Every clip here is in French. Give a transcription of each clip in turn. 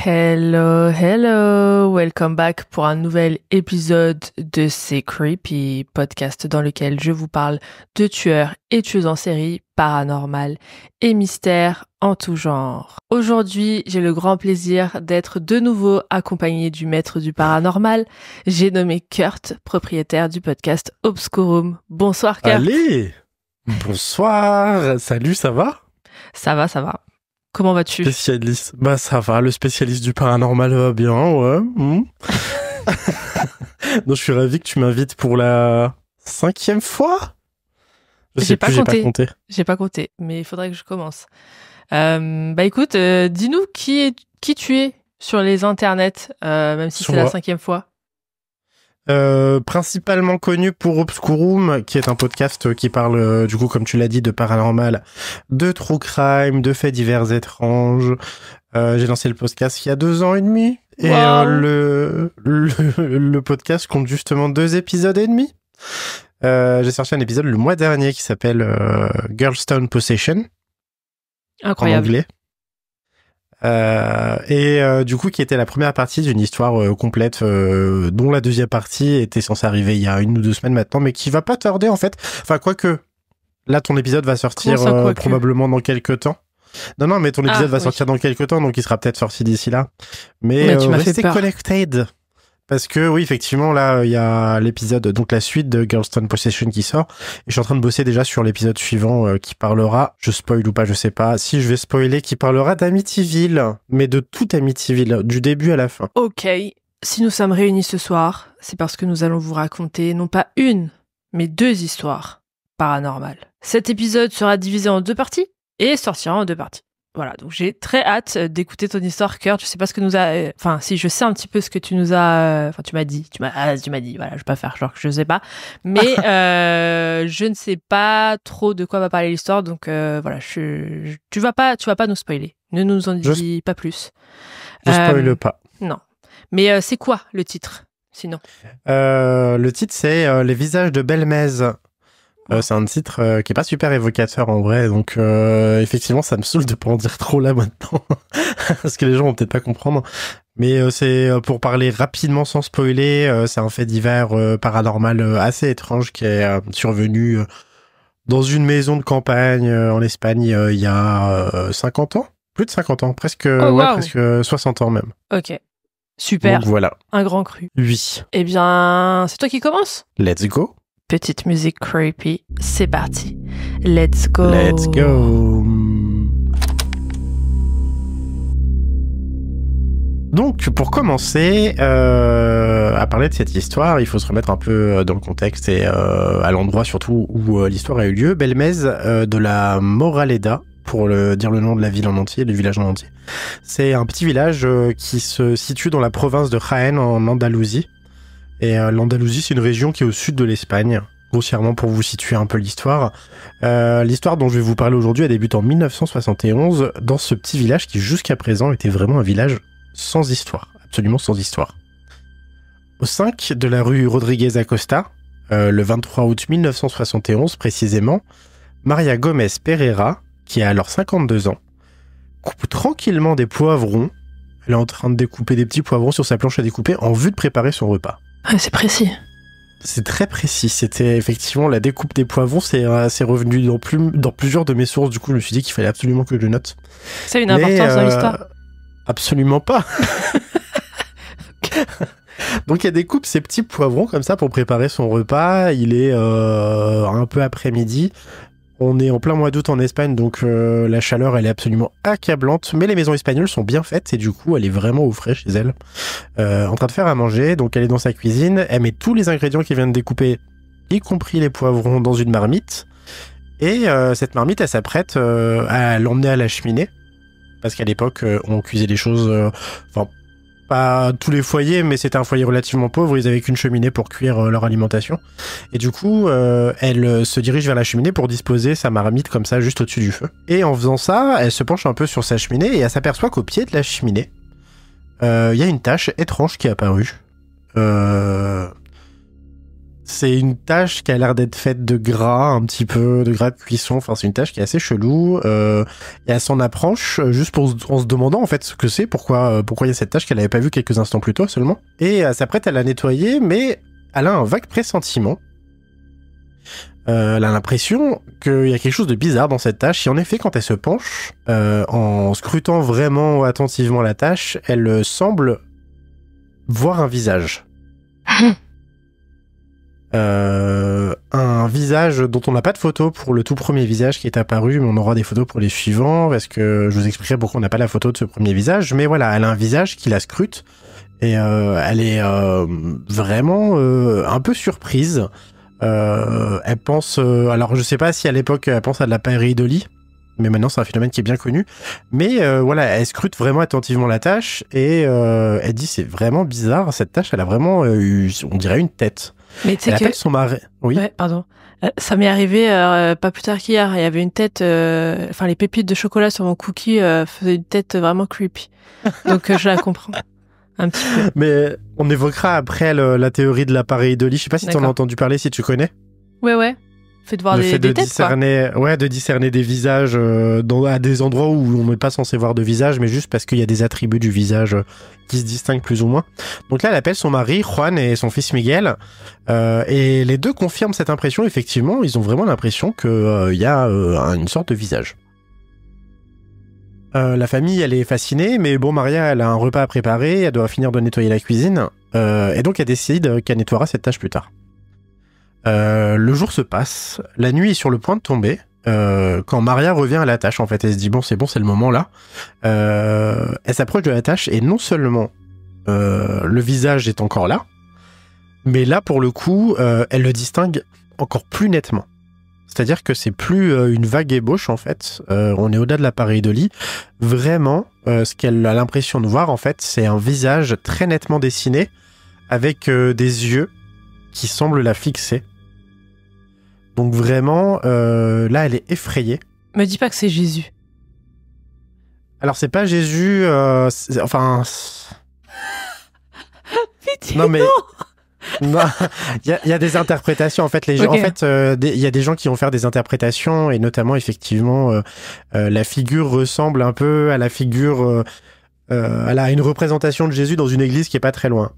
Hello, hello, welcome back pour un nouvel épisode de C'est Creepy, podcast dans lequel je vous parle de tueurs et tueuses en série, paranormal et mystères en tout genre. Aujourd'hui, j'ai le grand plaisir d'être de nouveau accompagné du maître du paranormal. J'ai nommé Kurt, propriétaire du podcast Obscurum. Bonsoir Kurt. Allez, bonsoir, salut, ça va? Ça va, ça va. Comment vas-tu? Spécialiste. Bah ça va, le spécialiste du paranormal va bien, ouais. Donc je suis ravi que tu m'invites pour la 5e fois. J'ai pas compté, mais il faudrait que je commence. Bah écoute, dis-nous qui tu es sur les internets, même si c'est la 5e fois. Principalement connu pour Obscurum, qui est un podcast qui parle, du coup, comme tu l'as dit, de paranormal, de true crime, de faits divers étranges. J'ai lancé le podcast il y a 2 ans et demi. Et Wow. le podcast compte justement 2 épisodes et demi. J'ai sorti un épisode le mois dernier qui s'appelle Girlstone Possession. Incroyable. En anglais. Du coup, qui était la première partie d'une histoire complète, dont la deuxième partie était censée arriver il y a 1 ou 2 semaines maintenant, mais qui va pas tarder en fait. Enfin, quoique, là, ton épisode va sortir probablement dans quelques temps. Non, mais ton épisode va sortir dans quelques temps, donc il sera peut-être sorti d'ici là. Mais tu m'as fait restez peur. Connected. Parce que oui, effectivement, là, il y a l'épisode, donc la suite de Girlstone Possession qui sort. Et je suis en train de bosser déjà sur l'épisode suivant qui parlera, je spoil ou pas, je sais pas, si je vais spoiler, qui parlera d'Amityville, mais de tout Amityville, du début à la fin. Ok, si nous sommes réunis ce soir, c'est parce que nous allons vous raconter non pas une, mais 2 histoires paranormales. Cet épisode sera divisé en 2 parties et sortira en 2 parties. Voilà, donc j'ai très hâte d'écouter ton histoire, Kurt. Je sais pas ce que nous a... Enfin, si, je sais un petit peu ce que tu nous as... Enfin, tu m'as dit, voilà, je vais pas faire genre que je sais pas. Mais je ne sais pas trop de quoi va parler l'histoire, donc voilà, tu vas pas nous spoiler. Ne nous en dis pas plus. Je spoile pas. Non. Mais c'est quoi le titre, sinon? Le titre, c'est Les visages de Belmez. C'est un titre qui est pas super évocateur en vrai, donc effectivement ça me saoule de pas en dire trop là maintenant, parce que les gens vont peut-être pas comprendre. Mais c'est pour parler rapidement sans spoiler, c'est un fait divers paranormal assez étrange qui est survenu dans une maison de campagne en Espagne il y a 50 ans, plus de 50 ans, presque 60 ans même. Ok, super. Donc voilà. Un grand cru. Oui. Eh bien, c'est toi qui commence. Let's go. Petite musique creepy, c'est parti. Let's go. Let's go. Donc, pour commencer à parler de cette histoire, il faut se remettre un peu dans le contexte et à l'endroit surtout où l'histoire a eu lieu. Belmez de la Moraleda, pour dire le nom de la ville en entier, du village en entier. C'est un petit village qui se situe dans la province de Jaén, en Andalousie. Et l'Andalousie, c'est une région qui est au sud de l'Espagne, grossièrement pour vous situer un peu l'histoire. L'histoire dont je vais vous parler aujourd'hui, elle débute en 1971, dans ce petit village qui jusqu'à présent était vraiment un village sans histoire, absolument sans histoire. Au 5 de la rue Rodriguez Acosta, le 23 août 1971 précisément, Maria Gomez Pereira, qui a alors 52 ans, coupe tranquillement des poivrons. Elle est en train de découper des petits poivrons sur sa planche à découper en vue de préparer son repas. Ah, c'est précis. C'est très précis. C'était effectivement la découpe des poivrons. C'est revenu dans plusieurs de mes sources. Du coup, je me suis dit qu'il fallait absolument que je note. Ça a une importance dans l'histoire? Absolument pas. Donc, elle découpe ces petits poivrons comme ça pour préparer son repas. Il est un peu après-midi. On est en plein mois d'août en Espagne, donc la chaleur, elle est absolument accablante. Mais les maisons espagnoles sont bien faites et du coup, elle est vraiment au frais chez elle, en train de faire à manger. Donc, elle est dans sa cuisine. Elle met tous les ingrédients qu'elle vient de découper, y compris les poivrons, dans une marmite. Et cette marmite, elle s'apprête à l'emmener à la cheminée. Parce qu'à l'époque, on cuisait des choses... pas tous les foyers, mais c'était un foyer relativement pauvre. Ils avaient qu'une cheminée pour cuire leur alimentation. Et du coup, elle se dirige vers la cheminée pour disposer sa marmite comme ça, juste au-dessus du feu. Et en faisant ça, elle se penche un peu sur sa cheminée et elle s'aperçoit qu'au pied de la cheminée, il y a une tache étrange qui est apparue. C'est une tâche qui a l'air d'être faite de gras, un petit peu, de gras de cuisson. Enfin, c'est une tâche qui est assez chelou. Et elle s'en approche juste en se demandant en fait ce que c'est, pourquoi il y a cette tâche qu'elle n'avait pas vue quelques instants plus tôt seulement. Et elle s'apprête à la nettoyer, mais elle a un vague pressentiment. Elle a l'impression qu'il y a quelque chose de bizarre dans cette tâche. Et en effet, quand elle se penche, en scrutant vraiment attentivement la tâche, elle semble voir un visage. Un visage dont on n'a pas de photo pour le tout premier visage qui est apparu, mais on aura des photos pour les suivants, parce que je vous expliquerai pourquoi on n'a pas la photo de ce premier visage. Mais voilà, elle a un visage qui la scrute, et elle est vraiment un peu surprise. Elle pense... alors je sais pas si à l'époque elle pense à de la pareidolie, mais maintenant c'est un phénomène qui est bien connu. Mais voilà, elle scrute vraiment attentivement la tâche, et elle dit c'est vraiment bizarre, cette tâche elle a vraiment on dirait une tête. Mais tu sais elle appelle son mari. Oui. Ouais, pardon. Ça m'est arrivé pas plus tard qu'hier. Il y avait une tête, enfin les pépites de chocolat sur mon cookie faisaient une tête vraiment creepy. Donc je la comprends un petit peu. Mais on évoquera après la théorie de la pareidolie. Je sais pas si tu en as entendu parler, si tu connais. Ouais. Fait de voir des têtes, discerner, quoi. Ouais, de discerner des visages à des endroits où on n'est pas censé voir de visage, mais juste parce qu'il y a des attributs du visage qui se distinguent plus ou moins. Donc là, elle appelle son mari, Juan, et son fils Miguel, et les deux confirment cette impression. Effectivement, ils ont vraiment l'impression qu'il y a une sorte de visage. La famille, elle est fascinée, mais bon, Maria, elle a un repas à préparer, elle doit finir de nettoyer la cuisine, et donc elle décide qu'elle nettoiera cette tâche plus tard. Le jour se passe, la nuit est sur le point de tomber, quand Maria revient à la tâche, en fait, elle se dit c'est bon, c'est le moment là. Elle s'approche de la tâche et non seulement le visage est encore là, mais là pour le coup, elle le distingue encore plus nettement. C'est-à-dire que c'est plus une vague ébauche en fait, on est au-delà de la pareidolie. Vraiment, ce qu'elle a l'impression de voir en fait, c'est un visage très nettement dessiné, avec des yeux qui semblent la fixer. Donc vraiment, là, elle est effrayée. Me dis pas que c'est Jésus. Alors, c'est pas Jésus, enfin... Pitié, non, mais... Non, il y a des interprétations. En fait, les gens, okay. En fait, il y a des gens qui vont faire des interprétations, et notamment, effectivement, la figure ressemble un peu à la figure... elle a une représentation de Jésus dans une église qui est pas très loin.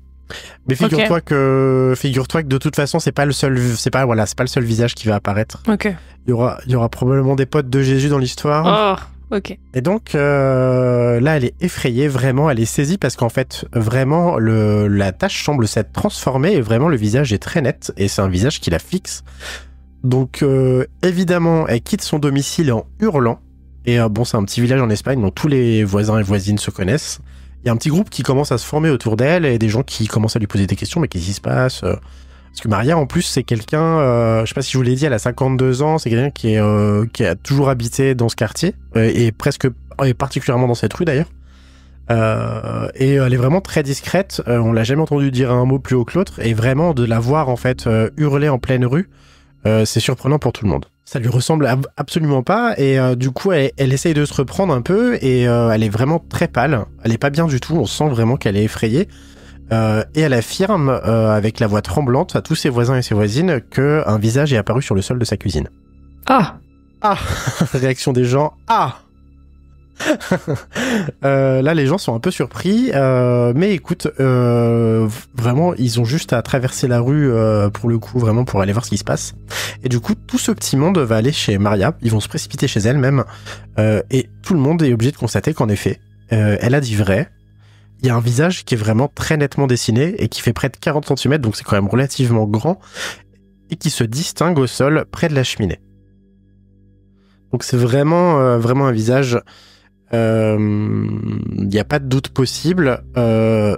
Mais figure-toi que de toute façon c'est pas le seul visage qui va apparaître. Ok. Il y aura probablement des potes de Jésus dans l'histoire. Oh, ok. Et donc là elle est effrayée, vraiment elle est saisie parce qu'en fait vraiment la tâche semble s'être transformée et vraiment le visage est très net et c'est un visage qui la fixe. Donc évidemment elle quitte son domicile en hurlant et bon c'est un petit village en Espagne donc tous les voisins et voisines se connaissent. Il y a un petit groupe qui commence à se former autour d'elle et des gens qui commencent à lui poser des questions. Mais qu'est-ce qui se passe ? Parce que Maria, en plus, c'est quelqu'un, je sais pas si je vous l'ai dit, elle a 52 ans. C'est quelqu'un qui a toujours habité dans ce quartier et particulièrement dans cette rue d'ailleurs. Et elle est vraiment très discrète. On l'a jamais entendu dire un mot plus haut que l'autre. Et vraiment, de la voir en fait hurler en pleine rue, c'est surprenant pour tout le monde. Ça lui ressemble absolument pas et du coup elle essaye de se reprendre un peu et elle est vraiment très pâle, elle est pas bien du tout, on sent vraiment qu'elle est effrayée et elle affirme avec la voix tremblante à tous ses voisins et ses voisines qu'un visage est apparu sur le sol de sa cuisine. Ah Réaction des gens, là les gens sont un peu surpris mais écoute vraiment ils ont juste à traverser la rue pour le coup vraiment pour aller voir ce qui se passe et du coup tout ce petit monde va aller chez Maria, ils vont se précipiter chez elle même et tout le monde est obligé de constater qu'en effet elle a dit vrai, il y a un visage qui est vraiment très nettement dessiné et qui fait près de 40 cm donc c'est quand même relativement grand et qui se distingue au sol près de la cheminée. Donc c'est vraiment un visage. Il n'y a pas de doute possible.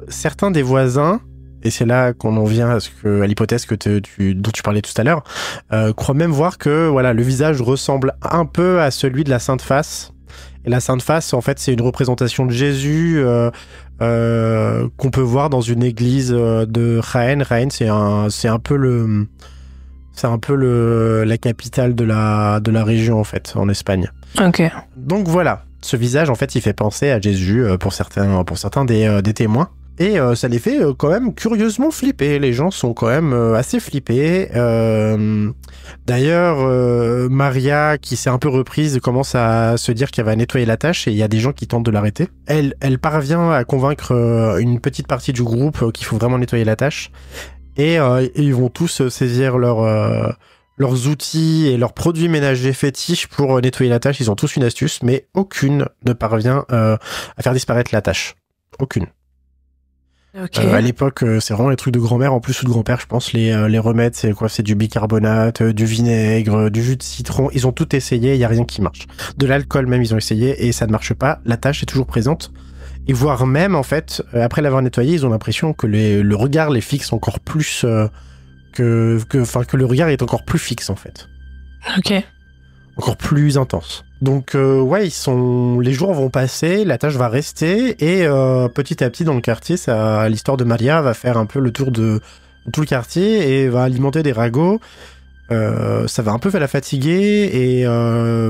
Certains des voisins, et c'est là qu'on en vient à l'hypothèse dont tu parlais tout à l'heure, croient même voir que voilà, le visage ressemble un peu à celui de la Sainte Face. Et la Sainte Face, en fait, c'est une représentation de Jésus qu'on peut voir dans une église de Jaén. Jaén, c'est un peu la capitale de la région, en fait, en Espagne. Ok. Donc voilà. Ce visage, en fait, il fait penser à Jésus pour certains des témoins. Et ça les fait quand même curieusement flipper. Les gens sont quand même assez flippés. D'ailleurs, Maria, qui s'est un peu reprise, commence à se dire qu'elle va nettoyer la tâche et il y a des gens qui tentent de l'arrêter. Elle parvient à convaincre une petite partie du groupe qu'il faut vraiment nettoyer la tâche. Et ils vont tous saisir leurs outils et leurs produits ménagers fétiches pour nettoyer la tâche. Ils ont tous une astuce, mais aucune ne parvient à faire disparaître la tâche. Aucune. Okay. À l'époque, c'est vraiment les trucs de grand-mère, en plus ou de grand-père, je pense. Les remèdes, c'est quoi? C'est du bicarbonate, du vinaigre, du jus de citron. Ils ont tout essayé, il y a rien qui marche. De l'alcool même, ils ont essayé et ça ne marche pas. La tâche est toujours présente. Et voire même, en fait, après l'avoir nettoyé, ils ont l'impression que le regard les fixe encore plus que le regard est encore plus fixe, en fait. Ok. Encore plus intense. Donc ouais, les jours vont passer, la tâche va rester et petit à petit dans le quartier, l'histoire de Maria va faire un peu le tour de tout le quartier et va alimenter des ragots. Ça va un peu la fatiguer et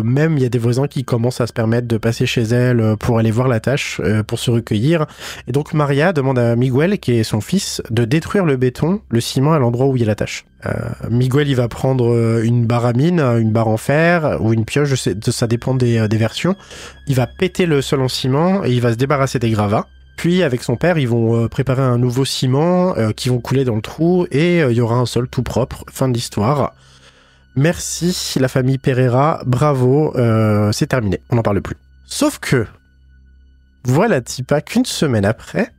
même il y a des voisins qui commencent à se permettre de passer chez elle pour aller voir la tâche, pour se recueillir. Et donc Maria demande à Miguel, qui est son fils, de détruire le béton, le ciment à l'endroit où il y a la tâche. Miguel, il va prendre une barre à mine, une barre en fer ou une pioche, ça dépend des versions. Il va péter le sol en ciment et il va se débarrasser des gravats. Puis, avec son père, ils vont préparer un nouveau ciment qui vont couler dans le trou et il y aura un sol tout propre. Fin de l'histoire. Merci, la famille Pereira. Bravo, c'est terminé. On n'en parle plus. Sauf que, voilà, Tipa, qu'une semaine après,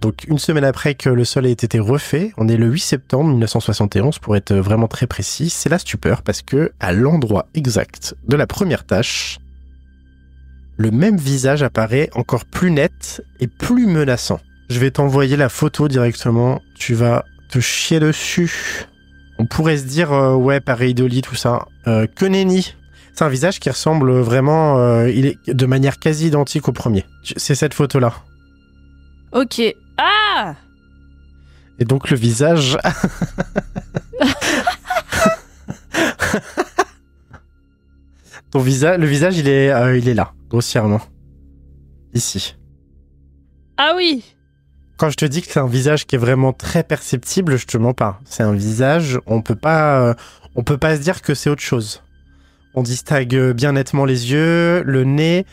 donc une semaine après que le sol ait été refait, on est le 8 septembre 1971 pour être vraiment très précis, c'est la stupeur parce que, à l'endroit exact de la première tâche, le même visage apparaît encore plus net et plus menaçant. Je vais t'envoyer la photo directement, tu vas te chier dessus. On pourrait se dire, ouais, pareidolie, tout ça. Que nenni. C'est un visage qui ressemble vraiment, il est de manière quasi identique au premier. C'est cette photo-là. Ok. Ah! Et donc le visage... le visage, il est là, grossièrement. Ici. Ah oui! Quand je te dis que c'est un visage qui est vraiment très perceptible, je te mens pas. C'est un visage, on peut pas se dire que c'est autre chose. On distingue bien nettement les yeux, le nez,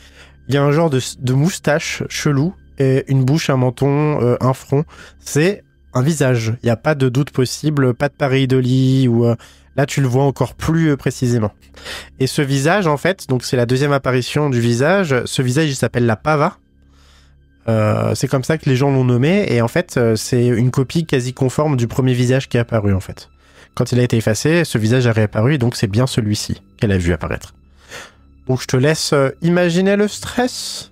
il y a un genre de moustache chelou, et une bouche, un menton, un front. C'est un visage, il n'y a pas de doute possible, pas de pareidolie, ou là tu le vois encore plus précisément. Et ce visage, en fait, donc c'est la deuxième apparition du visage, ce visage il s'appelle la Pava. C'est comme ça que les gens l'ont nommé, et en fait c'est une copie quasi conforme du premier visage qui est apparu en fait. Quand il a été effacé, ce visage a réapparu, et donc c'est bien celui-ci qu'elle a vu apparaître. Donc je te laisse imaginer le stress.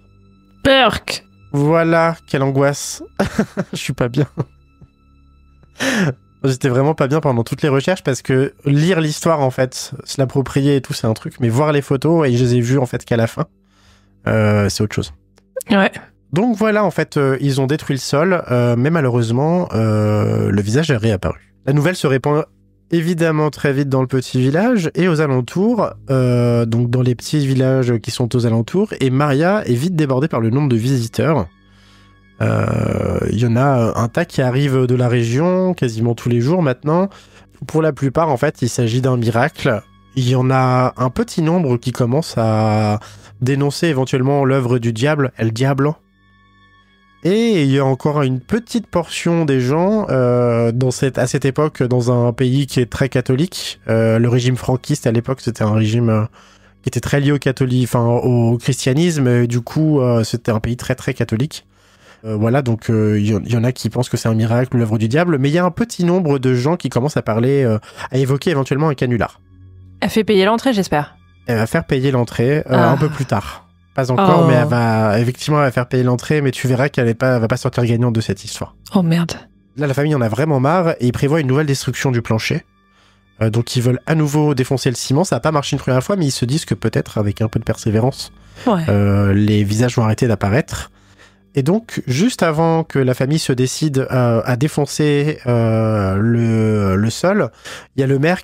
Perk. Voilà, quelle angoisse. Je suis pas bien. J'étais vraiment pas bien pendant toutes les recherches, parce que lire l'histoire en fait, se l'approprier et tout c'est un truc, mais voir les photos, et je les ai vues en fait qu'à la fin, c'est autre chose. Ouais. Donc voilà, en fait, ils ont détruit le sol, mais malheureusement, le visage a réapparu. La nouvelle se répand évidemment très vite dans le petit village et aux alentours, donc dans les petits villages qui sont aux alentours, et Maria est vite débordée par le nombre de visiteurs. Il y en a un tas qui arrivent de la région, quasiment tous les jours maintenant. Pour la plupart, en fait, il s'agit d'un miracle. Il y en a un petit nombre qui commencent à dénoncer éventuellement l'œuvre du diable, El Diablo. Et il y a encore une petite portion des gens à cette époque, dans un pays qui est très catholique. Le régime franquiste à l'époque, c'était un régime qui était très lié au christianisme. Et du coup, c'était un pays très très catholique. Voilà, donc il y en a qui pensent que c'est un miracle, l'œuvre du diable. Mais il y a un petit nombre de gens qui commencent à parler, à évoquer éventuellement un canular. Elle fait payer l'entrée, j'espère. Elle va faire payer l'entrée un peu plus tard. Pas encore, mais elle va faire payer l'entrée, mais tu verras qu'elle va pas sortir gagnante de cette histoire. Oh merde. Là, la famille en a vraiment marre et ils prévoient une nouvelle destruction du plancher. Donc ils veulent à nouveau défoncer le ciment. Ça n'a pas marché une première fois, mais ils se disent que peut-être avec un peu de persévérance, les visages vont arrêter d'apparaître. Et donc, juste avant que la famille se décide à défoncer le sol, il y a le maire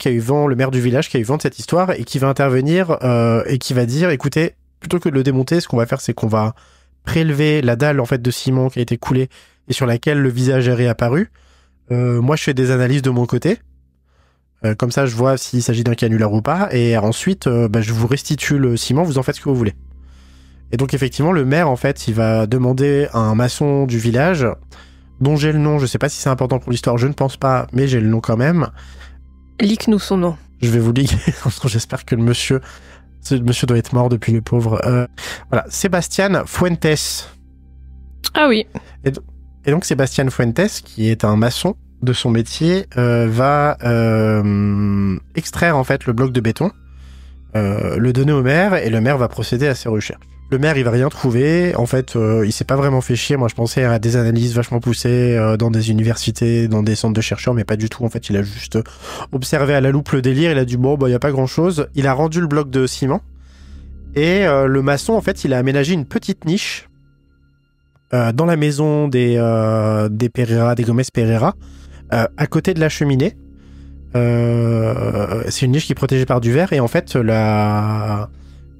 du village qui a eu vent de cette histoire et qui va intervenir et qui va dire, écoutez, plutôt que de le démonter, ce qu'on va faire, c'est qu'on va prélever la dalle en fait de ciment qui a été coulée et sur laquelle le visage est réapparu. Moi, je fais des analyses de mon côté. Comme ça, je vois s'il s'agit d'un canular ou pas. Et ensuite, je vous restitue le ciment, vous en faites ce que vous voulez. Et donc, effectivement, le maire, en fait, il va demander à un maçon du village, dont j'ai le nom, je sais pas si c'est important pour l'histoire, je ne pense pas, mais j'ai le nom quand même. Lique-nous son nom. Je vais vous liguer, j'espère que le monsieur doit être mort depuis, le pauvre. Voilà, Sébastien Fuentes. Ah oui. Et donc, Sébastien Fuentes, qui est un maçon de son métier, va extraire, en fait, le bloc de béton, le donner au maire, et le maire va procéder à ses recherches. Le maire, il va rien trouver. En fait, il s'est pas vraiment fait chier. Moi, je pensais à des analyses vachement poussées dans des universités, dans des centres de chercheurs, mais pas du tout. En fait, il a juste observé à la loupe le délire. Il a dit, bon, il y a pas grand-chose. Il a rendu le bloc de ciment. Et le maçon, en fait, il a aménagé une petite niche dans la maison des Pereira, des Gomez Pereira, à côté de la cheminée. C'est une niche qui est protégée par du verre. Et en fait,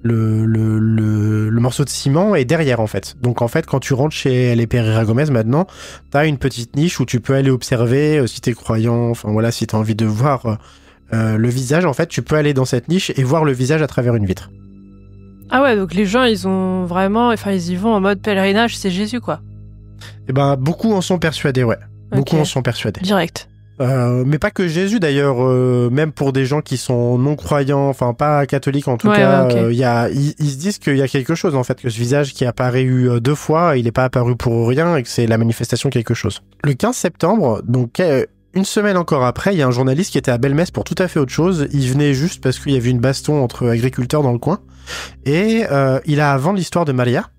le morceau de ciment est derrière, en fait. Donc, en fait, quand tu rentres chez les Pereira Gomez, maintenant, t'as une petite niche où tu peux aller observer si t'es croyant, enfin voilà, si t'as envie de voir le visage, en fait, tu peux aller dans cette niche et voir le visage à travers une vitre. Ah ouais, donc les gens, ils ont vraiment... Enfin, ils y vont en mode pèlerinage, c'est Jésus, quoi. Eh ben, beaucoup en sont persuadés, ouais. Beaucoup en sont persuadés. Direct. Mais pas que Jésus d'ailleurs, même pour des gens qui sont non-croyants, enfin pas catholiques en tout cas, okay. Ils se disent qu'il y a quelque chose en fait, que ce visage qui est apparu 2 fois, il n'est pas apparu pour rien et que c'est la manifestation de quelque chose. Le 15 septembre, donc une semaine encore après, il y a un journaliste qui était à Belmez pour tout à fait autre chose. Il venait juste parce qu'il y avait une baston entre agriculteurs dans le coin et il a à vendre l'histoire de Maria.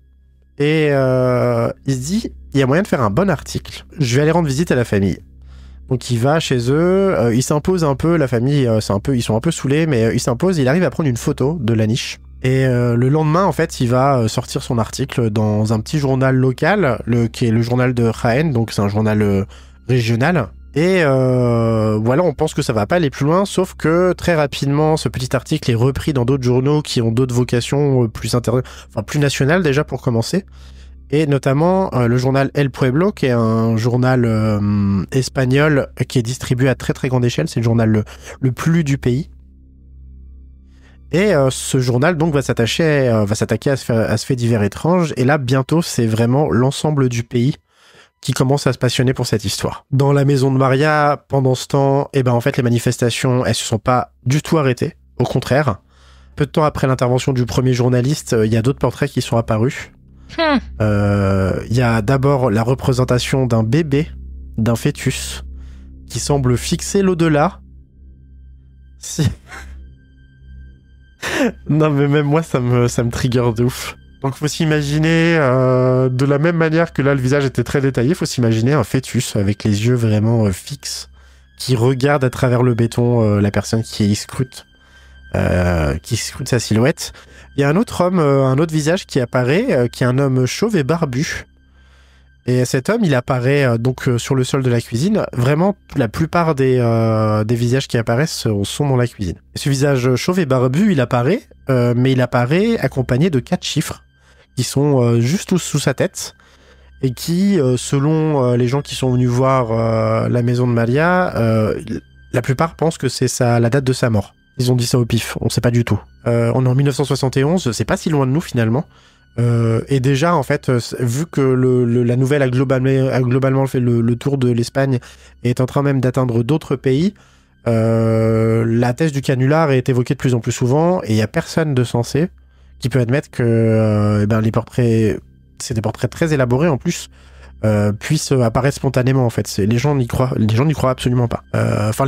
Et il se dit, il y a moyen de faire un bon article. Je vais aller rendre visite à la famille. Donc il va chez eux, il s'impose un peu, la famille, ils sont un peu saoulés, mais il s'impose, il arrive à prendre une photo de la niche. Et le lendemain, en fait, il va sortir son article dans un petit journal local, qui est le journal de Jaén, donc c'est un journal régional. Et voilà, on pense que ça va pas aller plus loin, sauf que très rapidement, ce petit article est repris dans d'autres journaux qui ont d'autres vocations plus nationales déjà pour commencer. Et notamment le journal El Pueblo, qui est un journal espagnol qui est distribué à très très grande échelle. C'est le journal le plus lu du pays. Et ce journal donc va s'attaquer à ce fait divers étrange. Et là, bientôt, c'est vraiment l'ensemble du pays qui commence à se passionner pour cette histoire. Dans la maison de Maria, pendant ce temps, en fait, les manifestations, elles se sont pas du tout arrêtées. Au contraire. Peu de temps après l'intervention du premier journaliste, il y a d'autres portraits qui sont apparus. Il y a d'abord la représentation d'un bébé, d'un fœtus, qui semble fixer l'au-delà. Non mais même moi ça me trigger de ouf. Donc faut s'imaginer, de la même manière que là le visage était très détaillé, faut s'imaginer un fœtus avec les yeux vraiment fixes, qui regarde à travers le béton la personne qui scrute sa silhouette. Il y a un autre homme, un autre visage qui apparaît, qui est un homme chauve et barbu. Et cet homme, il apparaît sur le sol de la cuisine. Vraiment, la plupart des visages qui apparaissent sont dans la cuisine. Et ce visage chauve et barbu, il apparaît, mais il apparaît accompagné de 4 chiffres qui sont juste sous sa tête et qui, selon les gens qui sont venus voir la maison de Maria, la plupart pensent que c'est la date de sa mort. Ils ont dit ça au pif, on sait pas du tout. On est en 1971, c'est pas si loin de nous finalement. Et déjà, en fait, vu que la nouvelle a globalement fait le tour de l'Espagne et est en train même d'atteindre d'autres pays, la thèse du canular est évoquée de plus en plus souvent et il y a personne de sensé qui peut admettre que les portraits, c'est des portraits très élaborés en plus, puissent apparaître spontanément en fait. Les gens n'y croient absolument pas.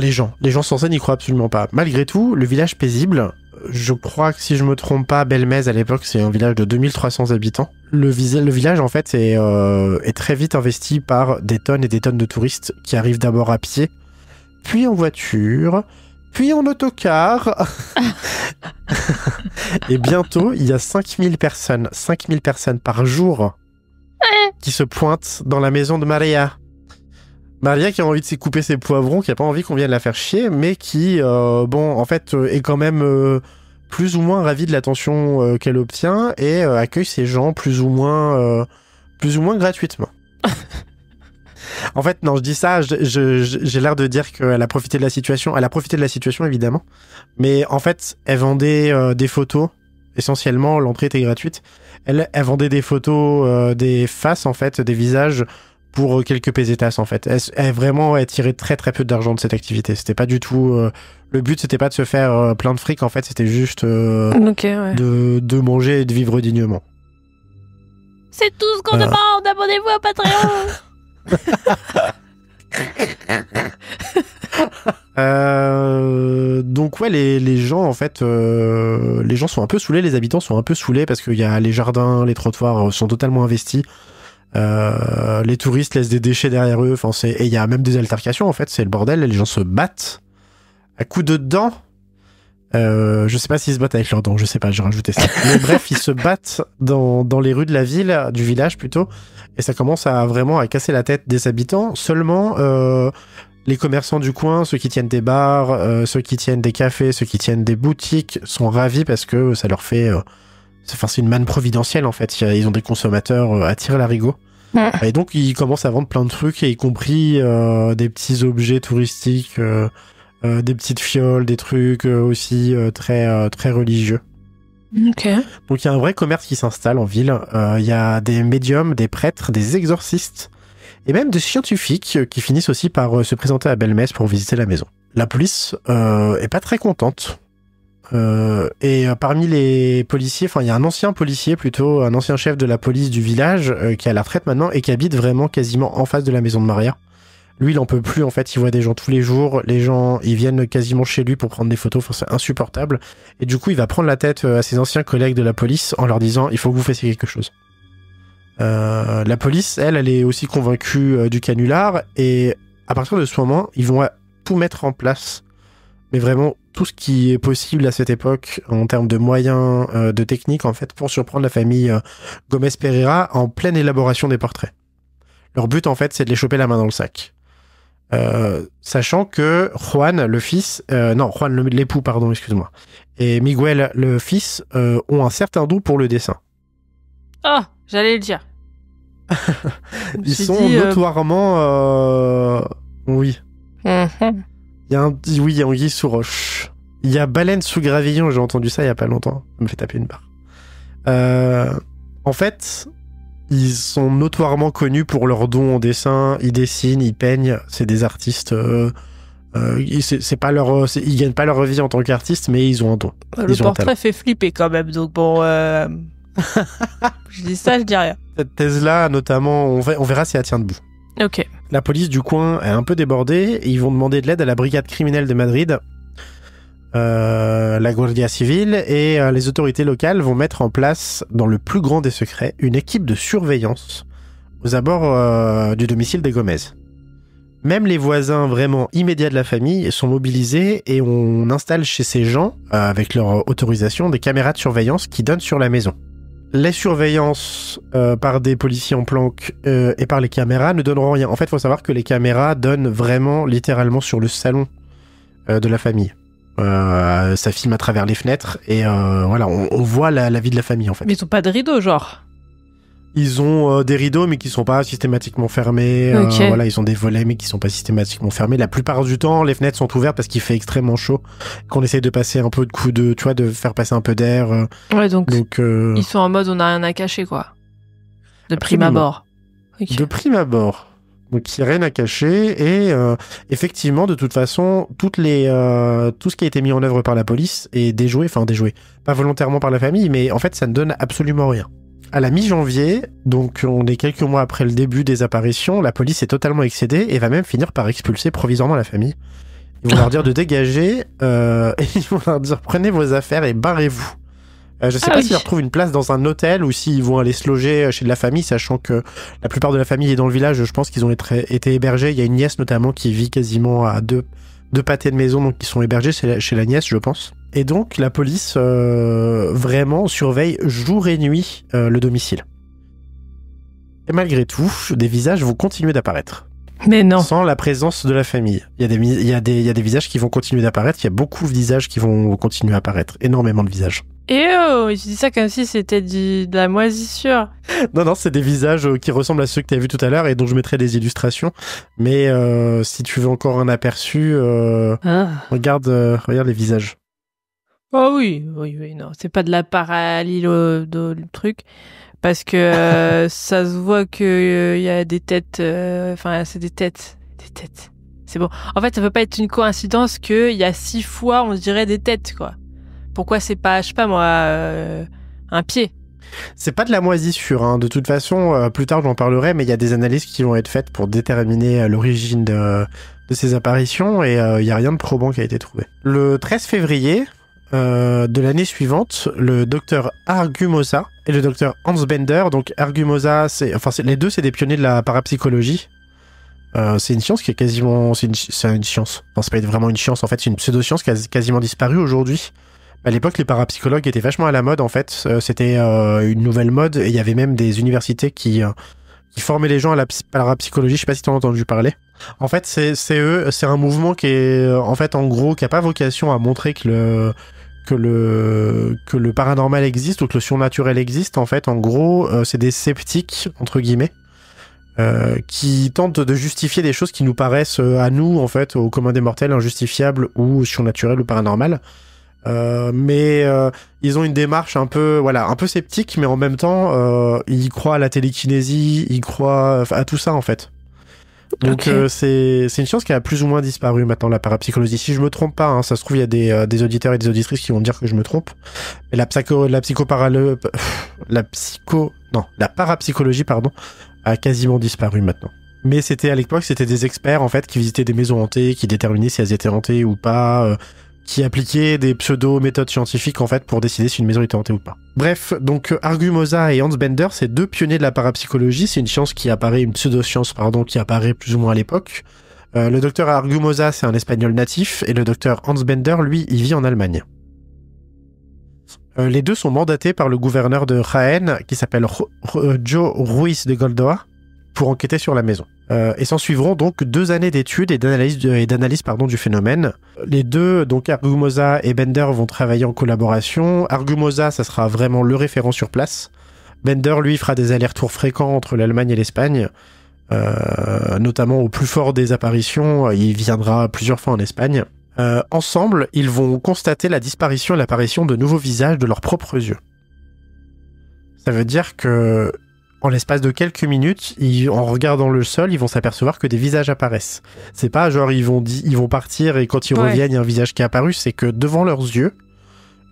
Les gens sensés n'y croient absolument pas. Malgré tout, le village paisible, je crois que si je me trompe pas, Belmez à l'époque c'est un village de 2300 habitants. Le village en fait est très vite investi par des tonnes et des tonnes de touristes qui arrivent d'abord à pied, puis en voiture, puis en autocar. Et bientôt il y a 5000 personnes par jour qui se pointent dans la maison de Maria. Maria qui a envie de s'y couper ses poivrons, qui a pas envie qu'on vienne la faire chier, mais qui, est quand même plus ou moins ravie de l'attention qu'elle obtient et accueille ces gens plus ou moins gratuitement. En fait, non, je dis ça, j'ai l'air de dire qu'elle a profité de la situation. Elle a profité de la situation, évidemment. Mais en fait, elle vendait des photos. Essentiellement, l'entrée était gratuite. Elle vendait des photos des faces, en fait, des visages pour quelques pesetas, en fait. Elle tirait très très peu d'argent de cette activité. C'était pas du tout... le but, c'était pas de se faire plein de fric, en fait. C'était juste de manger et de vivre dignement. C'est tout ce qu'on demande. Abonnez-vous à Patreon. Donc ouais, les gens en fait, les gens sont un peu saoulés, les habitants sont un peu saoulés parce qu'il y a les jardins, les trottoirs sont totalement investis. Les touristes laissent des déchets derrière eux. Et il y a même des altercations en fait, c'est le bordel. Les gens se battent à coups de dents. Je sais pas s'ils se battent avec leurs dents, je sais pas, j'ai rajouté ça. Mais bref, ils se battent dans les rues de la ville, du village plutôt, et ça commence à casser la tête des habitants. Seulement, les commerçants du coin, ceux qui tiennent des bars, ceux qui tiennent des cafés, ceux qui tiennent des boutiques, sont ravis parce que ça leur fait... c'est une manne providentielle en fait, ils ont des consommateurs à tirer l'arigot. Et donc ils commencent à vendre plein de trucs, y compris des petits objets touristiques... des petites fioles, des trucs aussi très religieux. Ok. Donc il y a un vrai commerce qui s'installe en ville. Il y a des médiums, des prêtres, des exorcistes et même des scientifiques qui finissent aussi par se présenter à Belmez pour visiter la maison. La police est pas très contente. Et parmi les policiers, il y a un ancien policier plutôt, un ancien chef de la police du village qui est à la retraite maintenant et qui habite vraiment quasiment en face de la maison de Maria. Lui, il en peut plus, en fait, il voit des gens tous les jours, les gens, ils viennent quasiment chez lui pour prendre des photos, c'est insupportable. Et du coup, il va prendre la tête à ses anciens collègues de la police en leur disant, il faut que vous fassiez quelque chose. La police, elle est aussi convaincue du canular, et à partir de ce moment, ils vont tout mettre en place, mais vraiment tout ce qui est possible à cette époque, en termes de moyens, de techniques, en fait, pour surprendre la famille Gomez Pereira en pleine élaboration des portraits. Leur but, en fait, c'est de les choper la main dans le sac. Sachant que Juan, le fils, Juan, l'époux, pardon, excuse-moi, et Miguel, le fils, ont un certain don pour le dessin. Ah, j'allais le dire. Ils sont notoirement... Oui. Mm-hmm. Il y a anguille sous roche. Il y a baleine sous gravillon, j'ai entendu ça il y a pas longtemps. Ça me fait taper une barre. En fait... Ils sont notoirement connus pour leurs dons en dessin, ils dessinent, ils peignent, c'est des artistes, c'est pas ils gagnent pas leur vie en tant qu'artistes, mais ils ont un don. Le portrait fait flipper quand même, donc bon, je dis ça, je dis rien. Cette thèse-là, notamment, on verra si elle tient debout. Ok. La police du coin est un peu débordée, et ils vont demander de l'aide à la brigade criminelle de Madrid, la Guardia Civile et les autorités locales vont mettre en place, dans le plus grand des secrets, une équipe de surveillance aux abords du domicile des Gomez. Même les voisins vraiment immédiats de la famille sont mobilisés et on installe chez ces gens, avec leur autorisation, des caméras de surveillance qui donnent sur la maison. Les surveillances par des policiers en planque et par les caméras ne donneront rien. En fait, il faut savoir que les caméras donnent vraiment, littéralement, sur le salon de la famille. Ça filme à travers les fenêtres et voilà, on voit la vie de la famille en fait. Mais ils ont pas de rideau, genre? Ils ont des rideaux mais qui sont pas systématiquement fermés. Okay. Voilà, ils ont des volets mais qui sont pas systématiquement fermés. La plupart du temps, les fenêtres sont ouvertes parce qu'il fait extrêmement chaud. Qu'on essaye de passer un peu de coups de, tu vois, de faire passer un peu d'air. Ouais, donc ils sont en mode on a rien à cacher quoi. De prime abord. Okay. De prime abord. Donc il n'y a rien à cacher et effectivement de toute façon tout ce qui a été mis en œuvre par la police est déjoué, pas volontairement par la famille mais en fait ça ne donne absolument rien. À la mi-janvier, donc on est quelques mois après le début des apparitions, la police est totalement excédée et va même finir par expulser provisoirement la famille. Ils vont leur dire de dégager et ils vont leur dire prenez vos affaires et barrez-vous. Je sais pas s'ils retrouvent une place dans un hôtel ou s'ils vont aller se loger chez de la famille, sachant que la plupart de la famille est dans le village. Je pense qu'ils ont été hébergés. Il y a une nièce notamment qui vit quasiment à deux pâtés de maison, donc ils sont hébergés chez la nièce, je pense. Et donc la police vraiment surveille jour et nuit le domicile. Et malgré tout, des visages vont continuer d'apparaître. Mais non. Sans la présence de la famille. Il y a des visages qui vont continuer d'apparaître. Il y a beaucoup de visages qui vont continuer à apparaître. Énormément de visages. Et oh, je dis ça comme si c'était de la moisissure. Non, c'est des visages qui ressemblent à ceux que tu as vus tout à l'heure et dont je mettrai des illustrations. Mais si tu veux encore un aperçu, regarde les visages. Oh oui, non, c'est pas de la parallèle de truc. Parce que ça se voit qu'il y a des têtes... Enfin, c'est des têtes. Des têtes. C'est bon. En fait, ça peut pas être une coïncidence qu'il y a 6 fois, on se dirait, des têtes, quoi. Pourquoi c'est pas, je sais pas moi, un pied? C'est pas de la moisissure, hein. De toute façon, plus tard j'en parlerai, mais il y a des analyses qui vont être faites pour déterminer l'origine de ces apparitions et il y a rien de probant qui a été trouvé. Le 13 février... de l'année suivante, le docteur Argumosa et le docteur Hans Bender. Donc Argumosa, les deux, c'est des pionniers de la parapsychologie. C'est une science qui est quasiment... C'est une science. Enfin, c'est pas vraiment une science, en fait, c'est une pseudo-science qui a quasiment disparu aujourd'hui. À l'époque, les parapsychologues étaient vachement à la mode, en fait. C'était une nouvelle mode, et il y avait même des universités qui formaient les gens à la parapsychologie. Je sais pas si tu en as entendu parler. En fait, c'est un mouvement qui est, en fait, en gros, qui a pas vocation à montrer que le paranormal existe ou que le surnaturel existe. En fait, en gros, c'est des sceptiques, entre guillemets, qui tentent de justifier des choses qui nous paraissent, à nous, en fait, au commun des mortels, injustifiables ou surnaturelles ou paranormales. Mais ils ont une démarche un peu sceptique, mais en même temps, ils croient à la télékinésie, ils croient à tout ça, en fait. Donc c'est une science qui a plus ou moins disparu maintenant, la parapsychologie. Si je me trompe pas, hein, ça se trouve, il y a des auditeurs et des auditrices qui vont dire que je me trompe. Mais la parapsychologie, pardon, a quasiment disparu maintenant. Mais à l'époque, c'était des experts, en fait, qui visitaient des maisons hantées, qui déterminaient si elles étaient hantées ou pas, qui appliquaient des pseudo-méthodes scientifiques, en fait, pour décider si une maison était hantée ou pas. Bref, donc Argumosa et Hans Bender, c'est deux pionniers de la parapsychologie. C'est une pseudo-science, pardon, qui apparaît plus ou moins à l'époque. Le docteur Argumosa, c'est un espagnol natif, et le docteur Hans Bender, lui, il vit en Allemagne. Les deux sont mandatés par le gouverneur de Jaén, qui s'appelle Joe Ruiz de Goldoa, pour enquêter sur la maison. Et s'en suivront donc 2 années d'études et d'analyse du phénomène. Les deux, donc Argumosa et Bender, vont travailler en collaboration. Argumosa, ça sera vraiment le référent sur place. Bender, lui, fera des allers-retours fréquents entre l'Allemagne et l'Espagne, notamment au plus fort des apparitions. Il viendra plusieurs fois en Espagne. Ensemble, ils vont constater la disparition et l'apparition de nouveaux visages de leurs propres yeux. Ça veut dire que en l'espace de quelques minutes, en regardant le sol, ils vont s'apercevoir que des visages apparaissent. C'est pas genre ils vont partir et quand ils reviennent, il y a un visage qui est apparu, c'est que devant leurs yeux,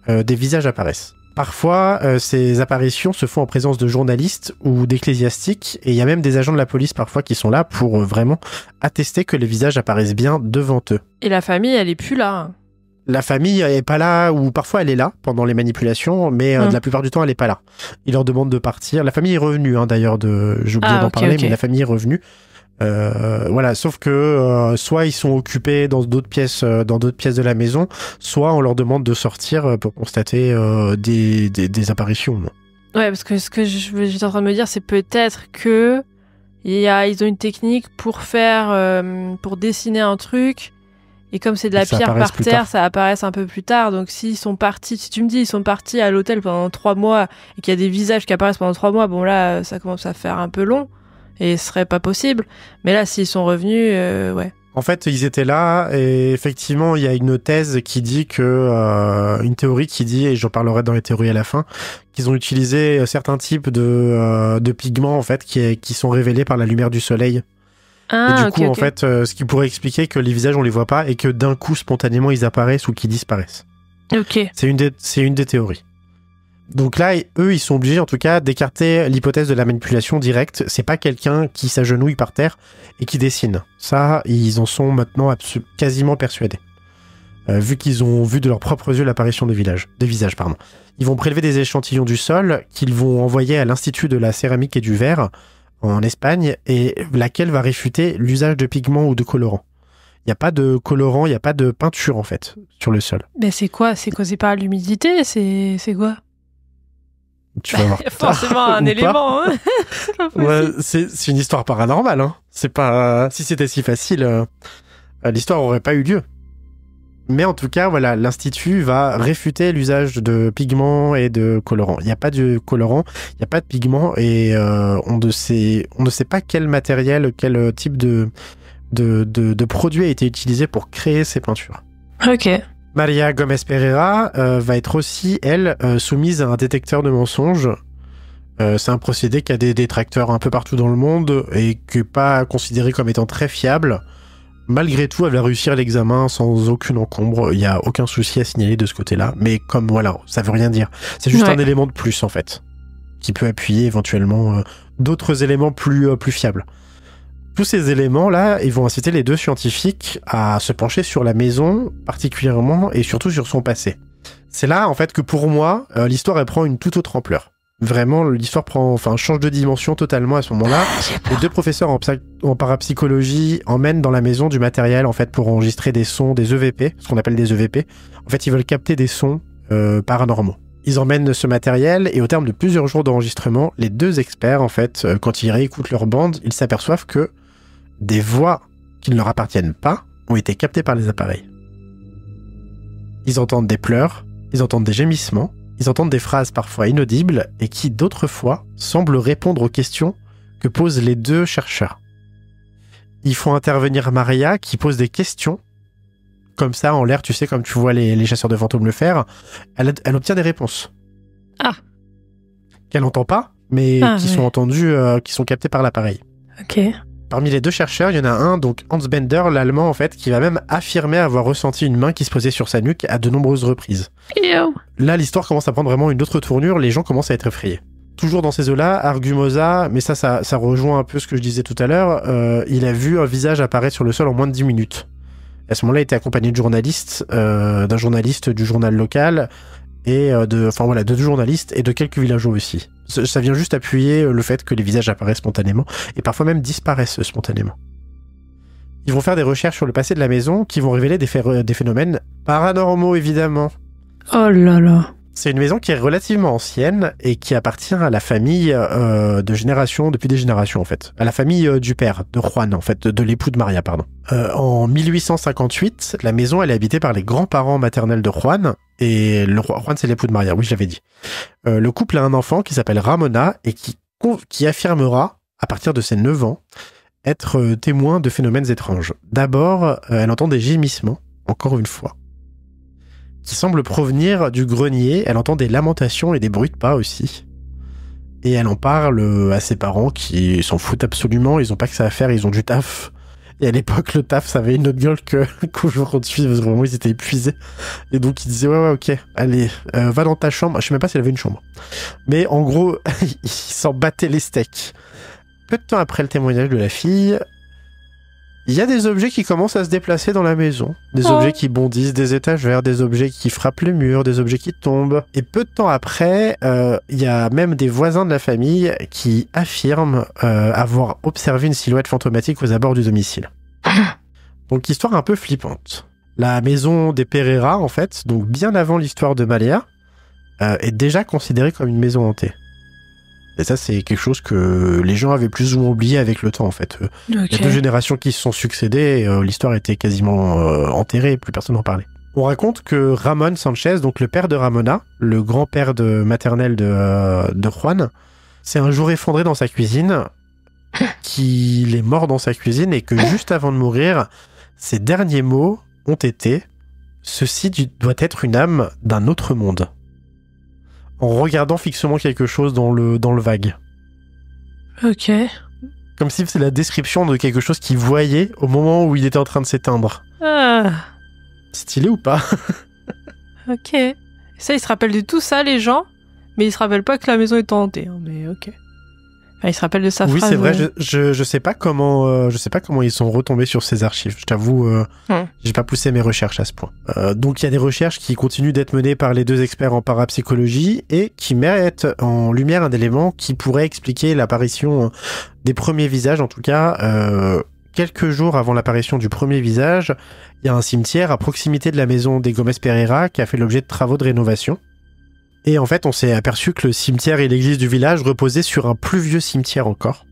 des visages apparaissent. Parfois, ces apparitions se font en présence de journalistes ou d'ecclésiastiques, et il y a même des agents de la police parfois qui sont là pour vraiment attester que les visages apparaissent bien devant eux. Et la famille, elle est plus là. La famille est pas là, ou parfois elle est là pendant les manipulations, mais la plupart du temps elle est pas là. Ils leur demandent de partir. La famille est revenue, hein, d'ailleurs, j'ai oublié d'en parler, mais la famille est revenue. Voilà, sauf que soit ils sont occupés dans d'autres pièces de la maison, soit on leur demande de sortir pour constater des apparitions. Ouais, parce que ce que j'étais en train de me dire, c'est peut-être que ils ont une technique pour dessiner un truc. Et comme c'est de la pierre par terre, ça apparaît un peu plus tard. Donc si tu me dis ils sont partis à l'hôtel pendant 3 mois et qu'il y a des visages qui apparaissent pendant 3 mois, bon là, ça commence à faire un peu long et ce serait pas possible. Mais là, s'ils sont revenus, ouais. En fait, ils étaient là et effectivement, il y a une thèse qui dit une théorie qui dit, et j'en parlerai dans les théories à la fin, qu'ils ont utilisé certains types de pigments, en fait, qui sont révélés par la lumière du soleil. Et du coup, en fait, ce qui pourrait expliquer que les visages, on les voit pas et que d'un coup, spontanément, ils apparaissent ou qu'ils disparaissent. Ok. C'est une des théories. Donc là, eux, ils sont obligés, en tout cas, d'écarter l'hypothèse de la manipulation directe. C'est pas quelqu'un qui s'agenouille par terre et qui dessine. Ça, ils en sont maintenant quasiment persuadés. Vu qu'ils ont vu de leurs propres yeux l'apparition des visages. Ils vont prélever des échantillons du sol qu'ils vont envoyer à l'Institut de la céramique et du verre en Espagne, et laquelle va réfuter l'usage de pigments ou de colorants. Il n'y a pas de colorant, il n'y a pas de peinture, en fait, sur le sol. Mais c'est quoi ? C'est causé par l'humidité ? C'est quoi ? Tu vas voir. Forcément un élément, hein. C'est pas possible. Ouais, c'est une histoire paranormale, hein. C'est pas... Si c'était si facile, l'histoire aurait pas eu lieu. Mais en tout cas, voilà, l'Institut va réfuter l'usage de pigments et de colorants. Il n'y a pas de colorant, il n'y a pas de pigments et on ne sait pas quel matériel, quel type de produit a été utilisé pour créer ces peintures. Ok. Maria Gomez Pereira va être aussi, elle, soumise à un détecteur de mensonges. C'est un procédé qui a des détracteurs un peu partout dans le monde et qui n'est pas considéré comme étant très fiable. Malgré tout, elle va réussir l'examen sans aucune encombre. Il n'y a aucun souci à signaler de ce côté-là. Mais comme, voilà, ça veut rien dire. C'est juste un élément de plus, en fait, qui peut appuyer éventuellement d'autres éléments plus fiables. Tous ces éléments-là, ils vont inciter les deux scientifiques à se pencher sur la maison, particulièrement, et surtout sur son passé. C'est là, en fait, que pour moi, l'histoire, elle prend une toute autre ampleur. Vraiment, l'histoire change de dimension totalement à ce moment-là. Les deux professeurs en parapsychologie emmènent dans la maison du matériel, en fait, pour enregistrer des sons, des EVP, ce qu'on appelle des EVP. En fait, ils veulent capter des sons paranormaux. Ils emmènent ce matériel et au terme de plusieurs jours d'enregistrement, les deux experts, en fait, quand ils réécoutent leur bande, ils s'aperçoivent que des voix qui ne leur appartiennent pas ont été captées par les appareils. Ils entendent des pleurs, ils entendent des gémissements, ils entendent des phrases parfois inaudibles et qui, d'autres fois, semblent répondre aux questions que posent les deux chercheurs. Ils font intervenir Maria qui pose des questions, comme ça, en l'air, tu sais, comme tu vois les chasseurs de fantômes le faire. Elle obtient des réponses. Ah. Qu'elle n'entend pas, mais qui sont entendues, qui sont captées par l'appareil. Ok. Parmi les deux chercheurs, il y en a un, donc Hans Bender, l'allemand en fait, qui va même affirmer avoir ressenti une main qui se posait sur sa nuque à de nombreuses reprises. Yo. Là, l'histoire commence à prendre vraiment une autre tournure, les gens commencent à être effrayés. Toujours dans ces eaux-là, Argumosa, mais ça rejoint un peu ce que je disais tout à l'heure, il a vu un visage apparaître sur le sol en moins de 10 minutes. À ce moment-là, il était accompagné de journalistes, d'un journaliste du journal local, et de deux journalistes et de quelques villageois aussi. Ça vient juste appuyer le fait que les visages apparaissent spontanément et parfois même disparaissent spontanément. Ils vont faire des recherches sur le passé de la maison qui vont révéler des phénomènes paranormaux évidemment. Oh là là. C'est une maison qui est relativement ancienne et qui appartient à la famille depuis des générations en fait. À la famille du père, de Juan en fait, de l'époux de Maria, pardon. En 1858, la maison elle est habitée par les grands-parents maternels de Juan et Juan c'est l'époux de Maria, oui je l'avais dit. Le couple a un enfant qui s'appelle Ramona et qui affirmera, à partir de ses 9 ans, être témoin de phénomènes étranges. D'abord, elle entend des gémissements, encore une fois, qui semblent provenir du grenier. Elle entend des lamentations et des bruits de pas aussi. Et elle en parle à ses parents qui s'en foutent absolument, ils ont pas que ça à faire, ils ont du taf. Et à l'époque, le taf, ça avait une autre gueule qu'aujourd'hui, parce que vraiment, ils étaient épuisés. Et donc, ils disaient, ouais, ok, allez, va dans ta chambre. Je sais même pas si elle avait une chambre. Mais en gros, ils s'en battaient les steaks. Peu de temps après le témoignage de la fille, il y a des objets qui commencent à se déplacer dans la maison. Des objets qui bondissent des étagères, des objets qui frappent les murs, des objets qui tombent. Et peu de temps après, il y a même des voisins de la famille qui affirment avoir observé une silhouette fantomatique aux abords du domicile. Donc histoire un peu flippante. La maison des Pereira, en fait, donc bien avant l'histoire de Malia, est déjà considérée comme une maison hantée. Et ça, c'est quelque chose que les gens avaient plus ou moins oublié avec le temps, en fait. Il y a 2 générations qui se sont succédées, et l'histoire était quasiment enterrée, plus personne n'en parlait. On raconte que Ramon Sanchez, donc le père de Ramona, le grand-père maternel de Juan, s'est un jour effondré dans sa cuisine, qu'il est mort dans sa cuisine, et que juste avant de mourir, ses derniers mots ont été « Ceci doit être une âme d'un autre monde ». En regardant fixement quelque chose dans le vague. Ok. Comme si c'est la description de quelque chose qu'il voyait au moment où il était en train de s'éteindre. Ah. Stylé ou pas? Ok. Ça, ils se rappellent de tout ça, les gens, mais ils se rappellent pas que la maison est hantée. Hein, mais ok. Enfin, ils se rappellent de sa phrase. Oui, c'est vrai. Je sais pas comment ils sont retombés sur ces archives. Je t'avoue, j'ai pas poussé mes recherches à ce point. Donc il y a des recherches qui continuent d'être menées par les 2 experts en parapsychologie et qui mettent en lumière un élément qui pourrait expliquer l'apparition des premiers visages. En tout cas, quelques jours avant l'apparition du premier visage, il y a un cimetière à proximité de la maison des Gomez Pereira qui a fait l'objet de travaux de rénovation. Et en fait, on s'est aperçu que le cimetière et l'église du village reposaient sur un plus vieux cimetière encore.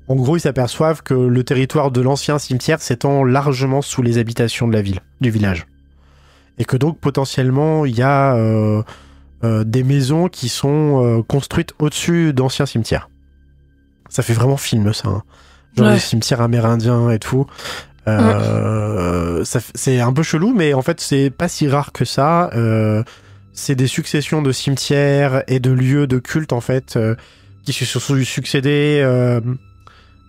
En gros, ils s'aperçoivent que le territoire de l'ancien cimetière s'étend largement sous les habitations de la ville, du village. Et que donc, potentiellement, il y a des maisons qui sont construites au-dessus d'anciens cimetières. Ça fait vraiment film, ça. Hein. Genre les cimetières amérindiens et tout. C'est un peu chelou, mais en fait, c'est pas si rare que ça. C'est des successions de cimetières et de lieux de culte, en fait, qui se sont succédés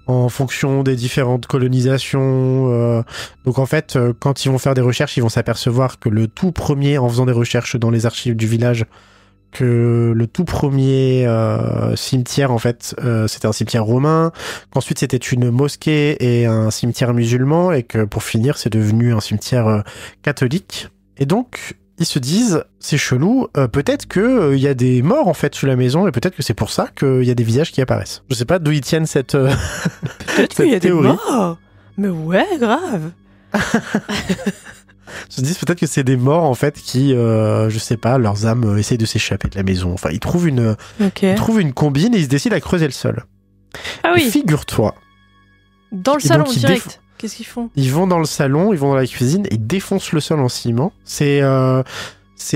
en fonction des différentes colonisations. Donc, en fait, quand ils vont faire des recherches, ils vont s'apercevoir que le tout premier, en faisant des recherches dans les archives du village, que le tout premier cimetière, en fait, c'était un cimetière romain, qu'ensuite c'était une mosquée et un cimetière musulman, et que pour finir, c'est devenu un cimetière catholique. Et donc, ils se disent, c'est chelou, peut-être qu'il y a des morts, en fait, sous la maison, et peut-être que c'est pour ça qu'il y a des visages qui apparaissent. Je sais pas d'où ils tiennent cette peut-être qu'il y a théorie. Des morts. Mais ouais, grave. Ils se disent peut-être que c'est des morts, en fait, qui, je sais pas, leurs âmes essayent de s'échapper de la maison. Enfin, ils trouvent une combine et ils se décident à creuser le sol. Ah oui. Et figure-toi. Dans le salon, direct. Qu'est-ce qu'ils font ? Ils vont dans le salon, ils vont dans la cuisine et défoncent le sol en ciment. C'est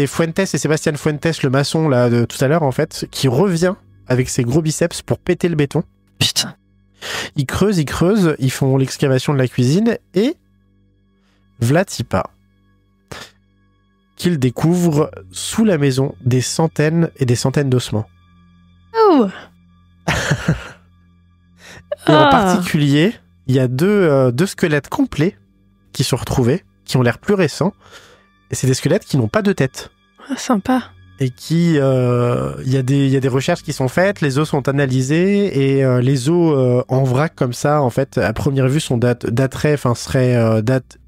Fuentes et Sébastien Fuentes, le maçon là de tout à l'heure, en fait, qui revient avec ses gros biceps pour péter le béton. Putain. Ils creusent, ils font l'excavation de la cuisine et Vlatipa qu'ils découvrent sous la maison des centaines et des centaines d'ossements. Oh. Et en particulier, il y a deux squelettes complets qui sont retrouvés, qui ont l'air plus récents, et c'est des squelettes qui n'ont pas de tête. Ah, sympa. Et qui, il y a des recherches qui sont faites, les os sont analysés, et les os en vrac comme ça, en fait, à première vue, sont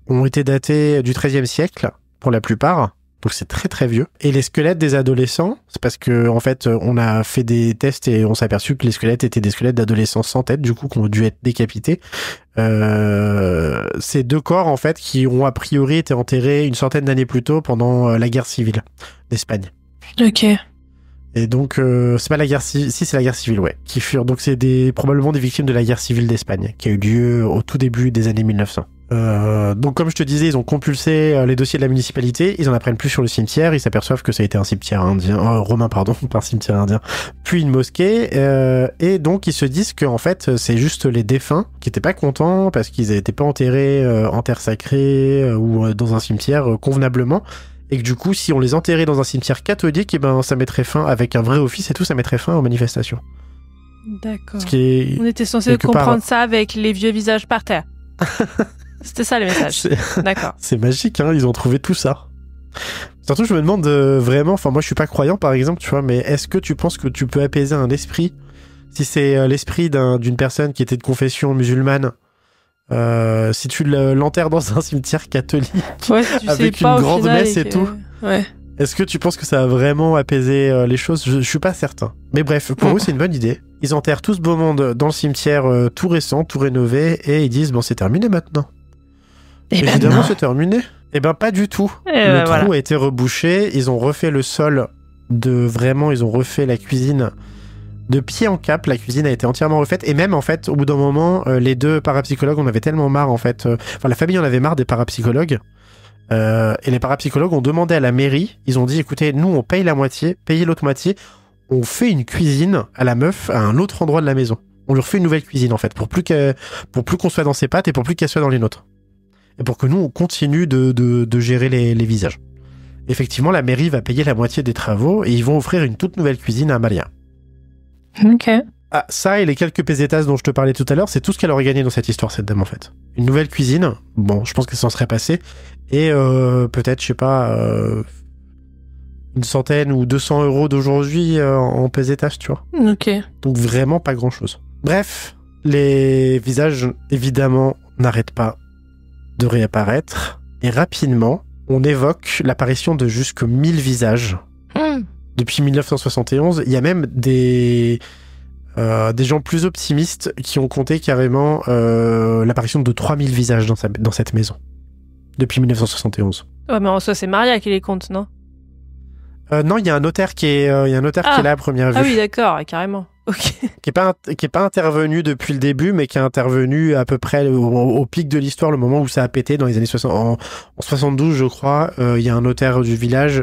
ont été datés du XIIIe siècle, pour la plupart. Donc c'est très très vieux. Et les squelettes des adolescents, c'est parce que en fait on a fait des tests et on s'est aperçu que les squelettes étaient des squelettes d'adolescents sans tête, du coup qui ont dû être décapités. Ces deux corps en fait qui ont a priori été enterrés une centaine d'années plus tôt pendant la guerre civile d'Espagne. Ok. Et donc c'est pas la guerre civile, si c'est la guerre civile, ouais, qui furent donc c'est probablement des victimes de la guerre civile d'Espagne qui a eu lieu au tout début des années 1900. Donc comme je te disais, ils ont compulsé les dossiers de la municipalité, ils en apprennent plus sur le cimetière, ils s'aperçoivent que ça a été un cimetière romain, pas un cimetière indien, puis une mosquée, et donc ils se disent que en fait c'est juste les défunts qui étaient pas contents parce qu'ils n'étaient pas enterrés en terre sacrée ou dans un cimetière convenablement, et que du coup si on les enterrait dans un cimetière catholique, et ben ça mettrait fin, avec un vrai office et tout, ça mettrait fin aux manifestations. D'accord. On était censé comprendre ça avec les vieux visages par terre. C'était ça le message. D'accord. C'est magique, hein, ils ont trouvé tout ça. Surtout, je me demande vraiment, enfin moi je suis pas croyant par exemple, tu vois, mais est-ce que tu penses que tu peux apaiser un esprit si c'est l'esprit d'une personne qui était de confession musulmane, si tu l'enterres dans un cimetière catholique, ouais, avec une grande messe et tout, ouais. Est-ce que tu penses que ça a vraiment apaisé les choses ? Je suis pas certain. Mais bref, pour eux c'est une bonne idée. Ils enterrent tout ce beau monde dans le cimetière tout récent, tout rénové, et ils disent bon c'est terminé maintenant. Évidemment c'est terminé. Eh ben pas du tout. Le trou a été rebouché, ils ont refait le sol ils ont refait la cuisine de pied en cap, la cuisine a été entièrement refaite, et même en fait au bout d'un moment les deux parapsychologues, on avait tellement marre en fait, la famille en avait marre des parapsychologues, et les parapsychologues ont demandé à la mairie, ils ont dit écoutez, nous on paye la moitié, payez l'autre moitié, on fait une cuisine à la meuf à un autre endroit de la maison. On lui refait une nouvelle cuisine en fait, pour plus qu'on soit dans ses pattes et pour plus qu'elle soit dans les nôtres. Et pour que nous, on continue de gérer les visages. Effectivement, la mairie va payer la moitié des travaux et ils vont offrir une toute nouvelle cuisine à Amalia. Ok. Ah, ça et les quelques pesetas dont je te parlais tout à l'heure, c'est tout ce qu'elle aurait gagné dans cette histoire, cette dame, en fait. Une nouvelle cuisine, bon, je pense que ça s'en serait passé, et peut-être, je sais pas, une centaine ou 200 euros d'aujourd'hui en pesetas, tu vois. Ok. Donc vraiment pas grand-chose. Bref, les visages, évidemment, n'arrêtent pas de réapparaître, et rapidement, on évoque l'apparition de jusque 1000 visages. Depuis 1971, il y a même des gens plus optimistes qui ont compté carrément l'apparition de 3000 visages dans cette maison. Depuis 1971. Ouais, mais en soi, c'est Maria qui les compte, non ? Non, il y a un notaire qui est là à première vue. Ah oui, d'accord, carrément. Ok. Qui est pas intervenu depuis le début, mais qui est intervenu à peu près au pic de l'histoire, le moment où ça a pété dans les années 60. En 72, je crois, il y a un notaire du village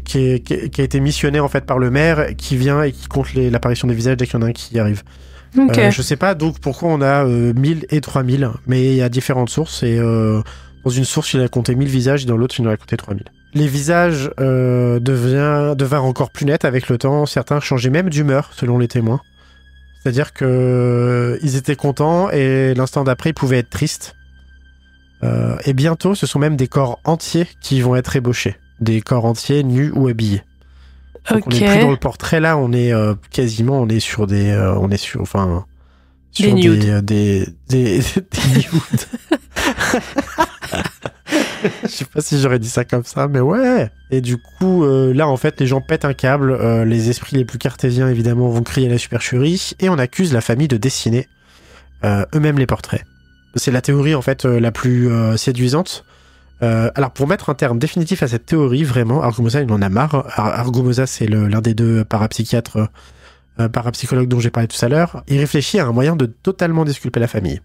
qui a été missionné en fait par le maire, qui vient et qui compte l'apparition des visages dès qu'il y en a un qui arrive. Okay. Je sais pas donc pourquoi on a 1000 et 3000, mais il y a différentes sources et dans une source il a compté 1000 visages et dans l'autre il en a compté 3000. Les visages devinrent encore plus nets avec le temps, certains changeaient même d'humeur selon les témoins. C'est-à-dire que ils étaient contents et l'instant d'après ils pouvaient être tristes. Et bientôt ce sont même des corps entiers qui vont être ébauchés. Des corps entiers nus ou habillés. Donc on est plus dans le portrait là, on est quasiment sur des nudes. Des nudes. Je sais pas si j'aurais dit ça comme ça, mais ouais. Et du coup, là, en fait, les gens pètent un câble. Les esprits les plus cartésiens, évidemment, vont crier à la supercherie. Et on accuse la famille de dessiner eux-mêmes les portraits. C'est la théorie, en fait, la plus séduisante. Alors, pour mettre un terme définitif à cette théorie, vraiment, Argumosa, il en a marre. Argumosa, c'est l'un des deux parapsychiatres, parapsychologues dont j'ai parlé tout à l'heure. Il réfléchit à un moyen de totalement disculper la famille.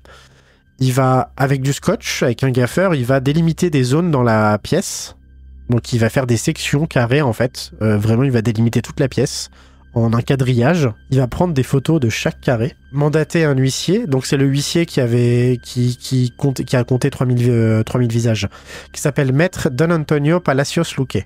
Il va, avec du scotch, avec un gaffeur, il va délimiter des zones dans la pièce. Donc il va faire des sections carrées en fait. Vraiment, il va délimiter toute la pièce en un quadrillage. Il va prendre des photos de chaque carré. Mandater un huissier. Donc c'est le huissier qui a compté 3000 visages. Qui s'appelle Maître Don Antonio Palacios Luque.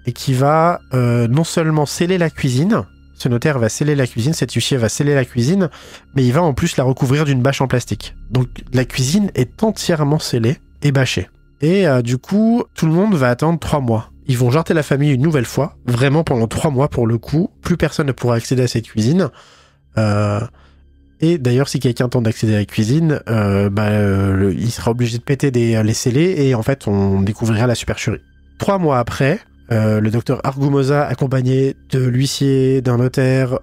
Et qui va non seulement sceller la cuisine. Ce notaire va sceller la cuisine, cet huissier va sceller la cuisine, mais il va en plus la recouvrir d'une bâche en plastique. Donc la cuisine est entièrement scellée et bâchée. Et du coup, tout le monde va attendre 3 mois. Ils vont jarter la famille une nouvelle fois, vraiment pendant 3 mois pour le coup. Plus personne ne pourra accéder à cette cuisine. Et d'ailleurs, si quelqu'un tente d'accéder à la cuisine, il sera obligé de péter les scellés et en fait, on découvrira la supercherie. 3 mois après... le docteur Argumosa, accompagné de l'huissier, d'un notaire,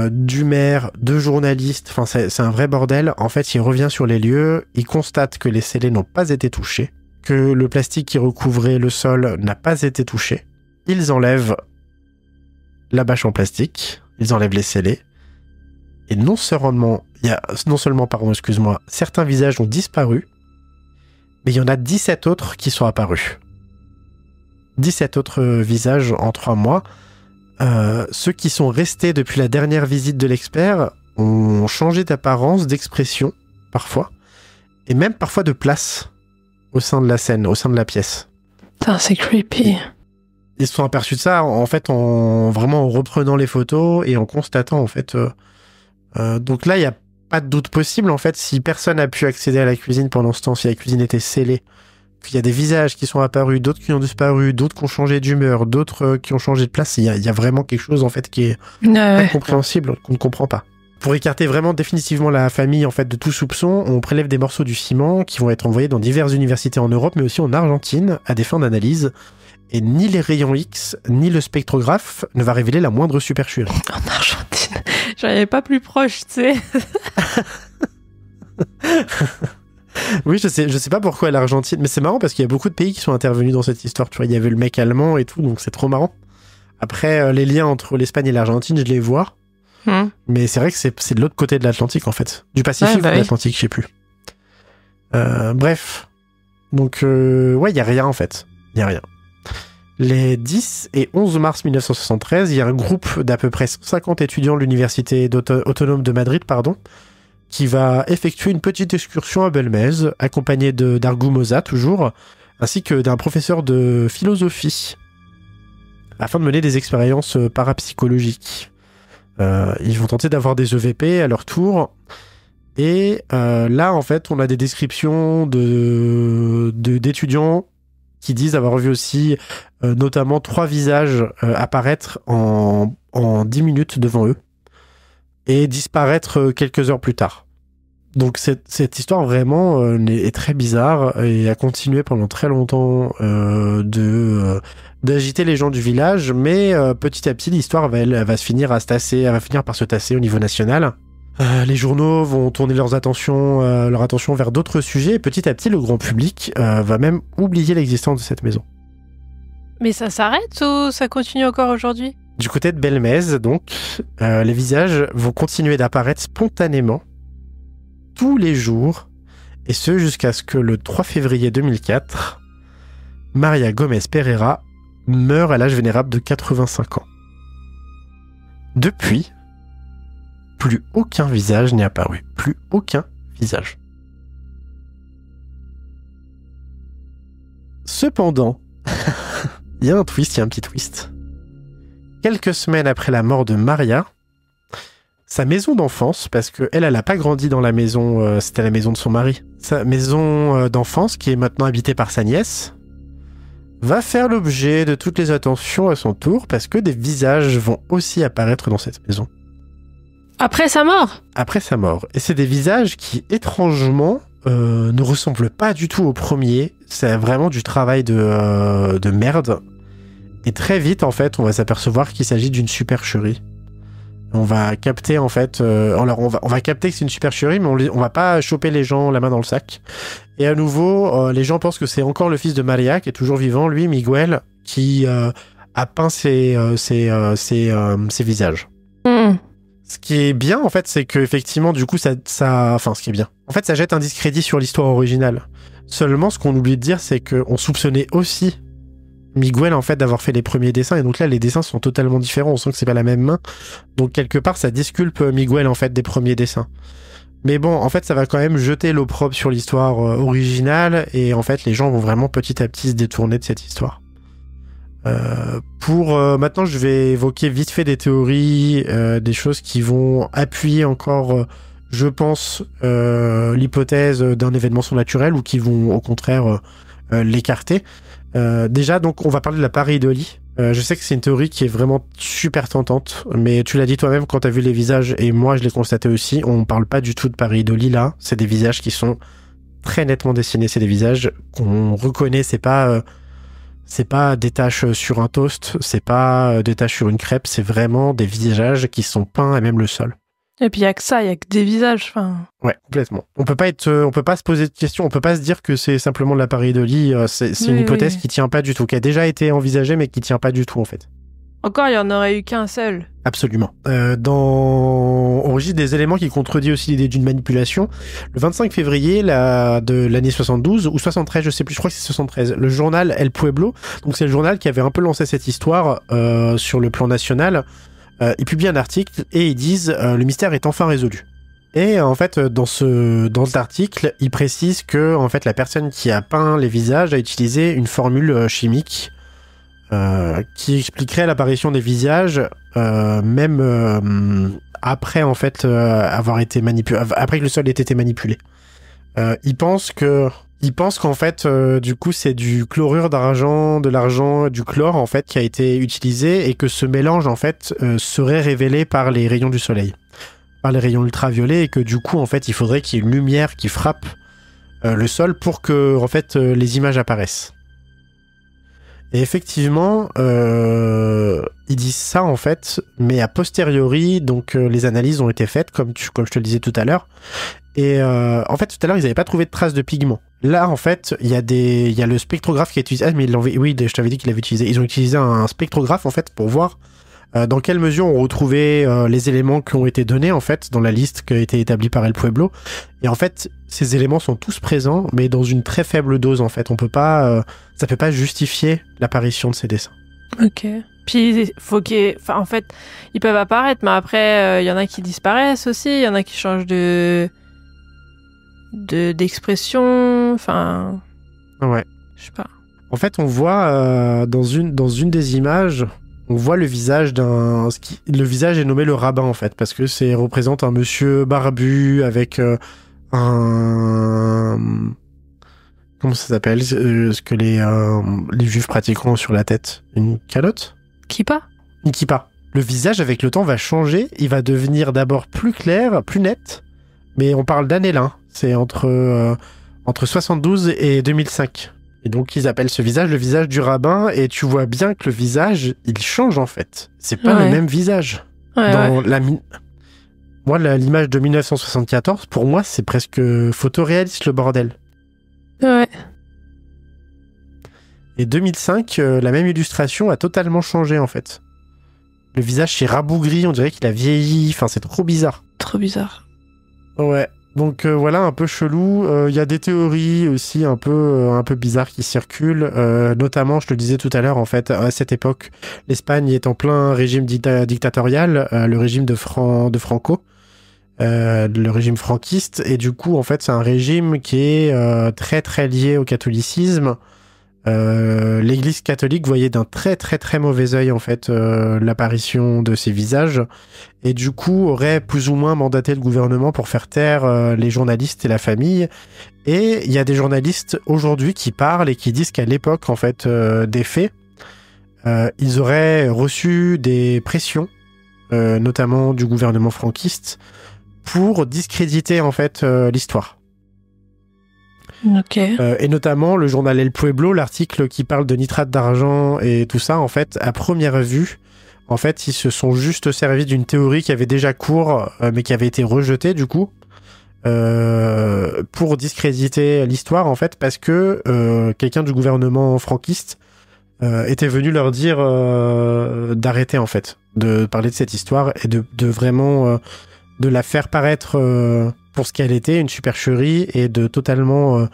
du maire, de journalistes, enfin c'est un vrai bordel. En fait, il revient sur les lieux, il constate que les scellés n'ont pas été touchés, que le plastique qui recouvrait le sol n'a pas été touché. Ils enlèvent la bâche en plastique, ils enlèvent les scellés, et non seulement, certains visages ont disparu, mais il y en a 17 autres qui sont apparus. 17 autres visages en 3 mois. Ceux qui sont restés depuis la dernière visite de l'expert ont changé d'apparence, d'expression, parfois, et même parfois de place au sein de la scène, au sein de la pièce. Putain, c'est creepy. Ils se sont aperçus de ça, en fait, en reprenant les photos et en constatant, en fait... donc là, il n'y a pas de doute possible, en fait, si personne n'a pu accéder à la cuisine pendant ce temps, si la cuisine était scellée, qu'il y a des visages qui sont apparus, d'autres qui ont disparu, d'autres qui ont changé d'humeur, d'autres qui ont changé de place. Il y a vraiment quelque chose en fait qui est incompréhensible, qu'on ne comprend pas. Pour écarter vraiment définitivement la famille en fait de tout soupçon, on prélève des morceaux du ciment qui vont être envoyés dans diverses universités en Europe, mais aussi en Argentine, à des fins d'analyse. Et ni les rayons X, ni le spectrographe ne va révéler la moindre supercherie. En Argentine, j'en avais pas plus proche, tu sais. Oui, je sais pas pourquoi l'Argentine, mais c'est marrant parce qu'il y a beaucoup de pays qui sont intervenus dans cette histoire. Tu vois, il y avait le mec allemand et tout, donc c'est trop marrant. Après, les liens entre l'Espagne et l'Argentine, je les vois. Mais c'est vrai que c'est de l'autre côté de l'Atlantique, en fait. Du Pacifique ou de l'Atlantique, je sais plus. Bref. Donc, il y a rien, en fait. Il y a rien. Les 10 et 11 mars 1973, il y a un groupe d'à peu près 150 étudiants de l'Université autonome de Madrid, qui va effectuer une petite excursion à Belmez, accompagné d'Argumosa, toujours, ainsi que d'un professeur de philosophie, afin de mener des expériences parapsychologiques. Ils vont tenter d'avoir des EVP à leur tour, et là, en fait, on a des descriptions d'étudiants qui disent avoir vu aussi, notamment 3 visages apparaître en 10 minutes devant eux, et disparaître quelques heures plus tard. Donc cette histoire vraiment est très bizarre et a continué pendant très longtemps d'agiter les gens du village, mais petit à petit l'histoire elle va finir par se tasser au niveau national. Les journaux vont tourner leur attention vers d'autres sujets et petit à petit le grand public va même oublier l'existence de cette maison. Mais ça s'arrête ou ça continue encore aujourd'hui? Du côté de Belmez, donc, les visages vont continuer d'apparaître spontanément tous les jours, et ce jusqu'à ce que le 3 février 2004, Maria Gomez Pereira meurt à l'âge vénérable de 85 ans. Depuis, plus aucun visage n'est apparu. Plus aucun visage. Cependant, il y a un petit twist. Quelques semaines après la mort de Maria, sa maison d'enfance, parce qu'elle n'a pas grandi dans la maison, c'était la maison de son mari, sa maison d'enfance, qui est maintenant habitée par sa nièce, va faire l'objet de toutes les attentions à son tour, parce que des visages vont aussi apparaître dans cette maison. Après sa mort? Après sa mort. Et c'est des visages qui, étrangement, ne ressemblent pas du tout au premier. C'est vraiment du travail de merde. Et très vite, en fait, on va s'apercevoir qu'il s'agit d'une supercherie. On va capter, en fait... alors, on va capter que c'est une supercherie, mais on va pas choper les gens la main dans le sac. Et à nouveau, les gens pensent que c'est encore le fils de Maria, qui est toujours vivant, lui, Miguel, qui a peint ses visages. Mmh. Ce qui est bien, en fait, c'est qu'effectivement, du coup, enfin, ce qui est bien. En fait, ça jette un discrédit sur l'histoire originale. Seulement, ce qu'on oublie de dire, c'est qu'on soupçonnait aussi Miguel, en fait, d'avoir fait les premiers dessins. Et donc là, les dessins sont totalement différents. On sent que c'est pas la même main. Donc, quelque part, ça disculpe Miguel, en fait, des premiers dessins. Mais bon, en fait, ça va quand même jeter l'opprobre sur l'histoire originale. Et en fait, les gens vont vraiment petit à petit se détourner de cette histoire. Maintenant, je vais évoquer vite fait des théories, des choses qui vont appuyer encore, je pense, l'hypothèse d'un événement surnaturel ou qui vont au contraire l'écarter. Déjà, donc, on va parler de la pareidolie. Je sais que c'est une théorie qui est vraiment super tentante, mais tu l'as dit toi-même quand t'as vu les visages, et moi je l'ai constaté aussi, on parle pas du tout de pareidolie là, c'est des visages qui sont très nettement dessinés, c'est des visages qu'on reconnaît, c'est pas des taches sur un toast, c'est pas des taches sur une crêpe, c'est vraiment des visages qui sont peints à même le sol. Et puis il y a que ça, il y a que des visages, enfin. Ouais, complètement. On peut pas se poser de questions, on peut pas se dire que c'est simplement de la pareidolie, c'est une hypothèse qui tient pas du tout, qui a déjà été envisagée mais qui tient pas du tout en fait. Encore, il y en aurait eu qu'un seul. Absolument. On registre des éléments qui contredisent aussi l'idée d'une manipulation. Le 25 février de l'année 72, ou 73, je sais plus, je crois que c'est 73, le journal El Pueblo, donc c'est le journal qui avait un peu lancé cette histoire sur le plan national, ils publient un article et ils disent le mystère est enfin résolu. Et en fait, dans cet article, ils précisent que en fait, la personne qui a peint les visages a utilisé une formule chimique qui expliquerait l'apparition des visages même après en fait avoir été manipulé, après que le sol ait été manipulé. Ils pensent qu'en fait du coup c'est du chlorure d'argent, de l'argent, du chlore en fait qui a été utilisé et que ce mélange en fait serait révélé par les rayons du soleil, par les rayons ultraviolets, et que du coup en fait il faudrait qu'il y ait une lumière qui frappe le sol pour que en fait les images apparaissent. Et effectivement, ils disent ça en fait, mais a posteriori, donc les analyses ont été faites, comme je te le disais tout à l'heure. Et en fait, tout à l'heure, ils n'avaient pas trouvé de traces de pigments. Là, en fait, il y a le spectrographe qui est utilisé. Ah, mais oui, je t'avais dit qu'ils l'avaient utilisé. Ils ont utilisé un spectrographe en fait pour voir dans quelle mesure on retrouvait les éléments qui ont été donnés en fait dans la liste qui a été établie par El Pueblo. Et en fait, ces éléments sont tous présents, mais dans une très faible dose en fait. On peut pas, ça peut pas justifier l'apparition de ces dessins. Ok. Puis en fait, ils peuvent apparaître, mais après, il y en a qui disparaissent aussi. Il y en a qui changent d'expression. Enfin. Ouais. Je sais pas. En fait, on voit dans une des images. On voit le visage le visage est nommé le rabbin en fait, parce que c'est représente un monsieur barbu avec comment ça s'appelle ce que les juifs pratiqueront sur la tête, une calotte, Kippa. Une kippa. Le visage avec le temps va changer, il va devenir d'abord plus clair, plus net, mais on parle d'années là, c'est entre 72 et 2005. Et donc, ils appellent ce visage le visage du rabbin, et tu vois bien que le visage, il change, en fait. C'est pas le même visage. Moi, l'image de 1974, pour moi, c'est presque photoréaliste, le bordel. Ouais. Et 2005, la même illustration a totalement changé en fait. Le visage s'est rabougri, on dirait qu'il a vieilli, enfin c'est trop bizarre. Trop bizarre. Ouais, donc voilà, un peu chelou. Il y a des théories aussi un peu bizarres qui circulent, notamment, je te le disais tout à l'heure, en fait, à cette époque, l'Espagne est en plein régime dictatorial, le régime de Franco, le régime franquiste, et du coup, en fait, c'est un régime qui est très très lié au catholicisme. L'Église catholique voyait d'un très très très mauvais œil en fait l'apparition de ces visages et du coup aurait plus ou moins mandaté le gouvernement pour faire taire les journalistes et la famille. Et il y a des journalistes aujourd'hui qui parlent et qui disent qu'à l'époque en fait des faits, ils auraient reçu des pressions, notamment du gouvernement franquiste, pour discréditer en fait l'histoire. Ok. Et notamment le journal El Pueblo, l'article qui parle de nitrate d'argent et tout ça, en fait, à première vue, en fait, ils se sont juste servis d'une théorie qui avait déjà cours, mais qui avait été rejetée du coup, pour discréditer l'histoire, en fait, parce que quelqu'un du gouvernement franquiste était venu leur dire d'arrêter, en fait, de parler de cette histoire et de vraiment de la faire paraître pour ce qu'elle était, une supercherie, et de totalement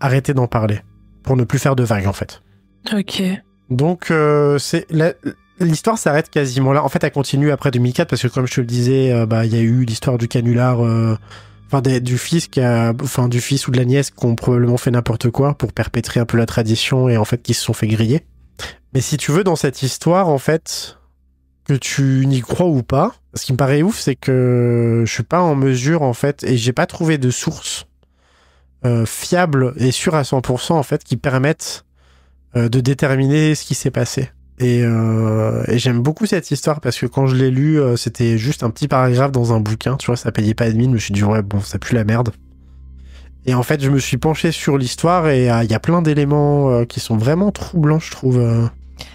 arrêter d'en parler, pour ne plus faire de vagues, en fait. Ok. Donc, l'histoire s'arrête quasiment là. En fait, elle continue après 2004, parce que comme je te le disais, il y a eu l'histoire du canular, du fils du fils ou de la nièce qui ont probablement fait n'importe quoi pour perpétrer un peu la tradition, et en fait, qui se sont fait griller. Mais si tu veux, dans cette histoire, en fait, que tu n'y crois ou pas, ce qui me paraît ouf, c'est que je suis pas en mesure, en fait, et j'ai pas trouvé de source fiable et sûre à 100%, en fait, qui permettent de déterminer ce qui s'est passé. Et j'aime beaucoup cette histoire parce que quand je l'ai lu, c'était juste un petit paragraphe dans un bouquin, tu vois, ça payait pas de mine, je me suis dit, ouais, bon, ça pue la merde. Et en fait, je me suis penché sur l'histoire et il y a plein d'éléments qui sont vraiment troublants, je trouve.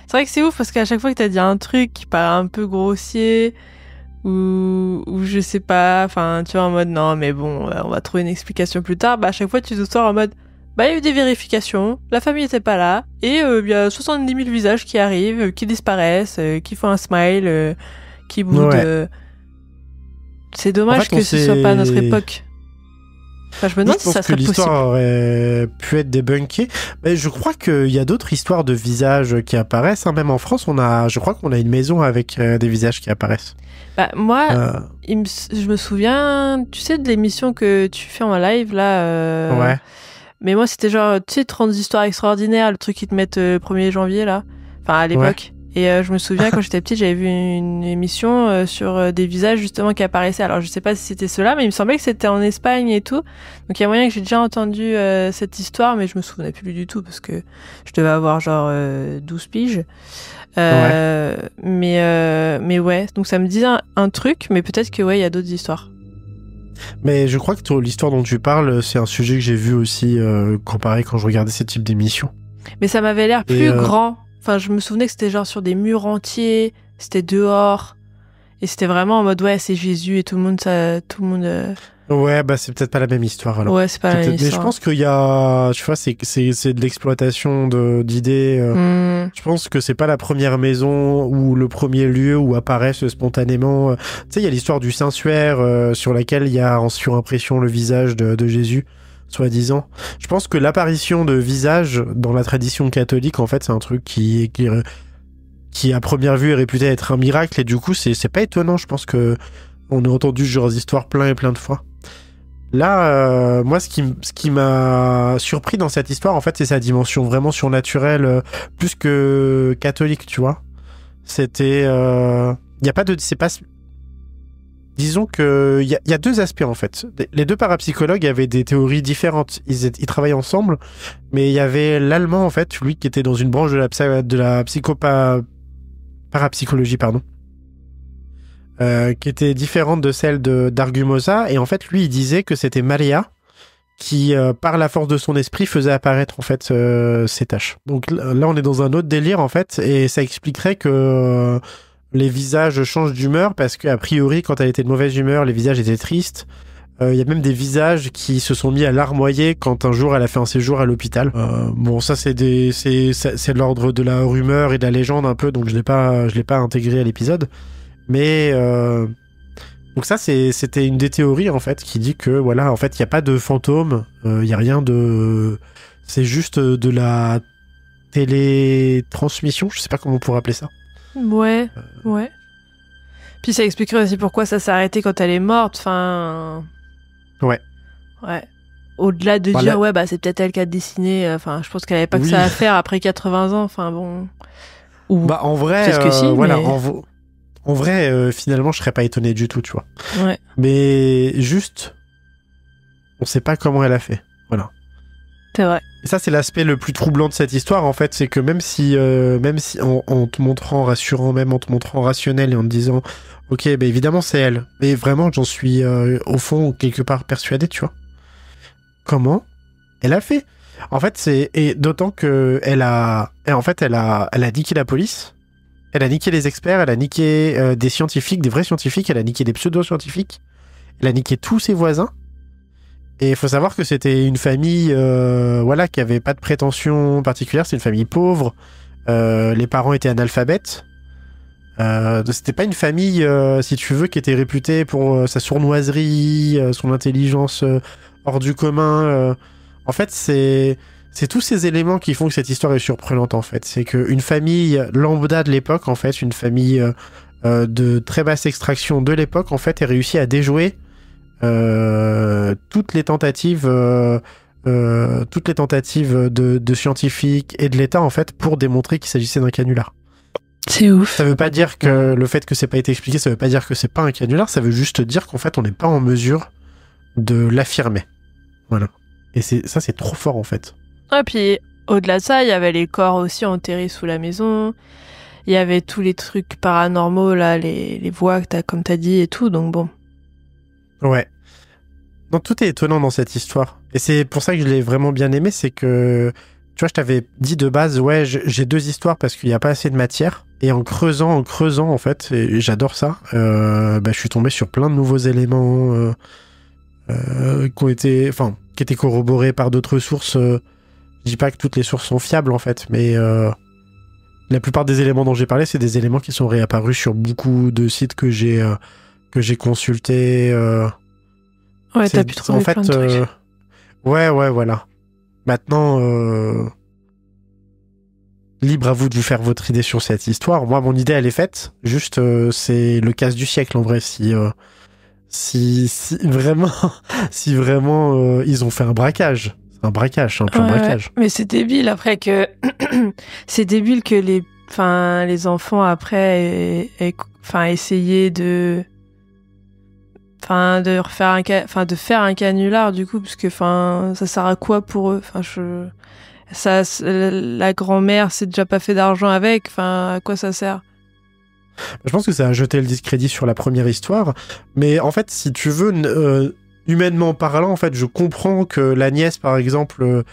C'est vrai que c'est ouf parce qu'à chaque fois que t'as dit un truc qui paraît un peu grossier ou je sais pas, enfin tu vois en mode non mais bon on va trouver une explication plus tard, à chaque fois tu te sors en mode il y a eu des vérifications, la famille était pas là et il y a 70 000 visages qui arrivent, qui disparaissent, qui font un smile, qui boudent. Ouais. C'est dommage que ce soit pas à notre époque. Enfin, je me demande si ça serait possible. Je pense que l'histoire aurait pu être débunkée. Mais je crois qu'il y a d'autres histoires de visages qui apparaissent. Hein. Même en France, je crois qu'on a une maison avec des visages qui apparaissent. Moi, je me souviens, tu sais, de l'émission que tu fais en live, là. Ouais. Mais moi, c'était genre, tu sais, 30 histoires extraordinaires, le truc qu'ils te mettent 1er janvier, là. Enfin, à l'époque. Ouais. Et je me souviens, quand j'étais petite, j'avais vu une émission sur des visages, justement, qui apparaissaient. Alors, je sais pas si c'était ceux-là, mais il me semblait que c'était en Espagne et tout. Donc, il y a moyen que j'ai déjà entendu cette histoire, mais je me souvenais plus du tout, parce que je devais avoir genre 12 piges. Ouais. Mais ouais, donc ça me dit un truc, mais peut-être que ouais, il y a d'autres histoires. Mais je crois que l'histoire dont tu parles, c'est un sujet que j'ai vu aussi comparé quand je regardais ce type d'émission. Mais ça m'avait l'air plus grand. Enfin, je me souvenais que c'était genre sur des murs entiers, c'était dehors, et c'était vraiment en mode ouais, c'est Jésus et tout le monde. Ouais, c'est peut-être pas la même histoire alors. Ouais, c'est pas la même histoire. Mais je pense qu'il y a, tu vois, c'est de l'exploitation d'idées. Je pense que c'est pas la première maison ou le premier lieu où apparaissent spontanément. Tu sais, il y a l'histoire du Saint-Suaire sur laquelle il y a en surimpression le visage de Jésus, soi-disant. Je pense que l'apparition de visages dans la tradition catholique, en fait, c'est un truc qui à première vue est réputé être un miracle, et du coup, c'est pas étonnant. Je pense que on a entendu ce genre d'histoire plein et plein de fois. Là, moi, ce qui m'a surpris dans cette histoire, en fait, c'est sa dimension vraiment surnaturelle, plus que catholique, tu vois. C'était, y a pas de, c'est pas. Disons que y a deux aspects en fait. Les deux parapsychologues avaient des théories différentes. Ils travaillaient ensemble, mais il y avait l'allemand en fait, lui qui était dans une branche de la parapsychologie, pardon. Qui était différente de celle d'Argumosa, et en fait lui il disait que c'était Maria qui par la force de son esprit faisait apparaître en fait ces tâches. Donc là on est dans un autre délire en fait, et ça expliquerait que les visages changent d'humeur parce qu'a priori quand elle était de mauvaise humeur les visages étaient tristes, Il y a même des visages qui se sont mis à larmoyer quand un jour elle a fait un séjour à l'hôpital. Bon, ça c'est de l'ordre de la rumeur et de la légende un peu, donc je l'ai pas intégré à l'épisode. Mais donc ça c'était une des théories en fait qui dit que voilà, en fait il y a pas de fantôme, il y a rien de, c'est juste de la télétransmission, je sais pas comment on pourrait appeler ça. Ouais. Puis ça expliquerait aussi pourquoi ça s'est arrêté quand elle est morte. Enfin. Ouais. Au-delà de dire ouais bah c'est peut-être elle qui a dessiné. Enfin, je pense qu'elle avait pas que ça à faire après 80 ans. Enfin bon. Ou... Bah en vrai, c'est ce que si, voilà, mais... en vrai, finalement, je serais pas étonné du tout, tu vois. Ouais. Mais juste, on sait pas comment elle a fait. Voilà. C'est vrai. Et ça, c'est l'aspect le plus troublant de cette histoire, en fait, c'est que même si en te montrant rassurant, même en te montrant rationnel et en te disant, ok, bah évidemment c'est elle, mais vraiment, j'en suis au fond quelque part persuadé, tu vois. Comment elle a fait? En fait, et d'autant que elle a niqué la police, elle a niqué les experts, elle a niqué des scientifiques, des vrais scientifiques, elle a niqué des pseudo-scientifiques, elle a niqué tous ses voisins. Et il faut savoir que c'était une famille qui avait pas de prétention particulière, c'est une famille pauvre, les parents étaient analphabètes. C'était pas une famille, si tu veux, qui était réputée pour sa sournoiserie, son intelligence hors du commun. En fait, c'est tous ces éléments qui font que cette histoire est surprenante, en fait. C'est qu'une famille lambda de l'époque, en fait, une famille de très basse extraction de l'époque, en fait, ait réussi à déjouer toutes les tentatives de scientifiques et de l'État, en fait, pour démontrer qu'il s'agissait d'un canular. C'est ouf. Ça veut pas dire que le fait que c'est pas été expliqué, ça veut pas dire que c'est pas un canular, ça veut juste dire qu'en fait, on n'est pas en mesure de l'affirmer. Voilà. Et ça, c'est trop fort, en fait. Et puis, au-delà de ça, il y avait les corps aussi enterrés sous la maison. Il y avait tous les trucs paranormaux, là, les voix, comme t'as dit et tout, donc bon. Ouais. Donc, tout est étonnant dans cette histoire. Et c'est pour ça que je l'ai vraiment bien aimé, c'est que, tu vois, je t'avais dit de base, ouais, j'ai deux histoires parce qu'il n'y a pas assez de matière. Et en creusant, en fait, et j'adore ça, je suis tombé sur plein de nouveaux éléments qui étaient corroborés par d'autres sources. Je dis pas que toutes les sources sont fiables, en fait, mais la plupart des éléments dont j'ai parlé, c'est des éléments qui sont réapparus sur beaucoup de sites que j'ai consultés. Ouais, t'as pu trouver plein de trucs. Ouais, voilà. Maintenant, libre à vous de vous faire votre idée sur cette histoire. Moi, mon idée, elle est faite. Juste, c'est le casse du siècle, en vrai, si vraiment, ils ont fait un braquage. C'est un braquage, un pur braquage. Mais c'est débile, après que... c'est débile que les enfants, après, aient essayé de faire un canular, du coup, parce que ça sert à quoi pour eux? La grand-mère s'est déjà pas fait d'argent avec, à quoi ça sert? Je pense que ça a jeté le discrédit sur la première histoire, mais en fait, si tu veux, humainement parlant, en fait, je comprends que la nièce, par exemple,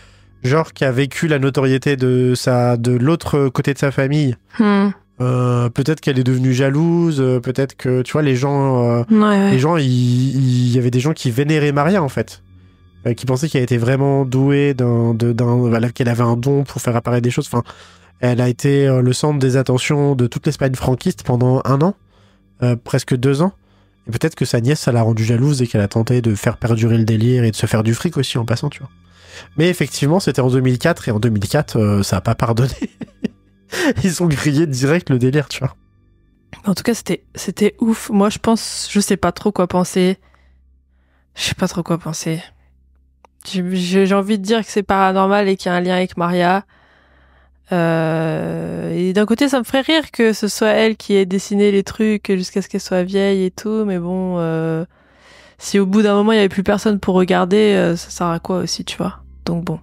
genre qui a vécu la notoriété de l'autre côté de sa famille, peut-être qu'elle est devenue jalouse, peut-être que, tu vois, les gens, il y avait des gens qui vénéraient Maria, en fait. Qui pensaient qu'elle était vraiment douée qu'elle avait un don pour faire apparaître des choses. Enfin, elle a été le centre des attentions de toute l'Espagne franquiste pendant 1 an, presque 2 ans. Et peut-être que sa nièce, ça l'a rendue jalouse et qu'elle a tenté de faire perdurer le délire et de se faire du fric aussi en passant, tu vois. Mais effectivement, c'était en 2004 et en 2004, ça a pas pardonné. Ils ont grillé direct le délire, tu vois. En tout cas, c'était ouf. Moi, je sais pas trop quoi penser. J'ai envie de dire que c'est paranormal et qu'il y a un lien avec Maria. Et d'un côté, ça me ferait rire que ce soit elle qui ait dessiné les trucs jusqu'à ce qu'elle soit vieille et tout. Mais bon, si au bout d'un moment, il n'y avait plus personne pour regarder, ça sert à quoi aussi, tu vois. Donc bon,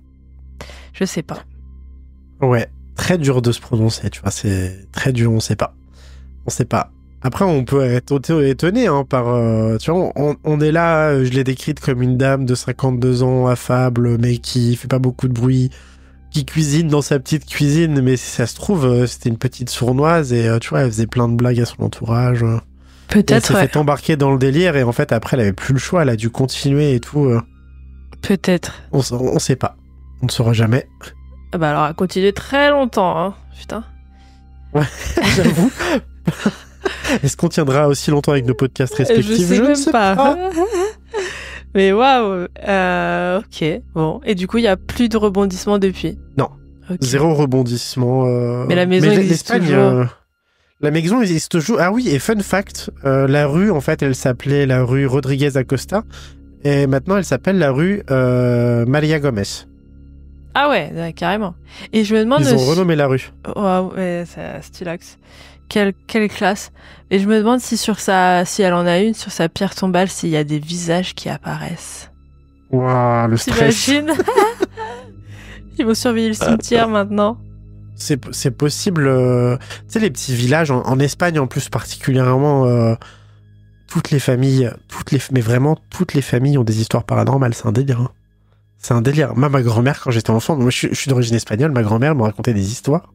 je sais pas. Ouais, très dur de se prononcer, tu vois. C'est très dur, on sait pas. Après, on peut être étonné par... tu vois, on est là, je l'ai décrite comme une dame de 52 ans, affable, mais qui fait pas beaucoup de bruit, qui cuisine dans sa petite cuisine, mais si ça se trouve, c'était une petite sournoise, et tu vois, elle faisait plein de blagues à son entourage. Elle Peut-être, s'est ouais. fait embarquer dans le délire et en fait après elle avait plus le choix, elle a dû continuer et tout. Peut-être. On sait pas. On ne saura jamais. Ah bah alors, elle a continué très longtemps, hein. Putain. J'avoue. Est-ce qu'on tiendra aussi longtemps avec nos podcasts respectifs? Je sais ne même sais pas. Mais waouh. Ok. Bon. Et du coup, il n'y a plus de rebondissement depuis. Non. Ok. Zéro rebondissement. Mais la maison existe l'Espagne, toujours. la maison existe toujours. Ah oui, et fun fact, la rue, en fait, elle s'appelait la rue Rodriguez Acosta. Et maintenant, elle s'appelle la rue Maria Gomez. Ah ouais, carrément. Et je me demande... Ils ont renommé la rue. Waouh, ouais, c'est stylax. Quelle classe. Et je me demande si si elle en a une, sur sa pierre tombale, s'il y a des visages qui apparaissent. Waouh, le stress. T'imagines? Ils vont surveiller le cimetière maintenant. C'est possible. Tu sais, les petits villages, en Espagne en plus particulièrement, toutes les familles, mais vraiment toutes les familles ont des histoires paranormales. C'est un délire. Hein. C'est un délire. Moi, ma grand-mère, quand j'étais enfant, moi je suis d'origine espagnole, ma grand-mère me racontait des histoires.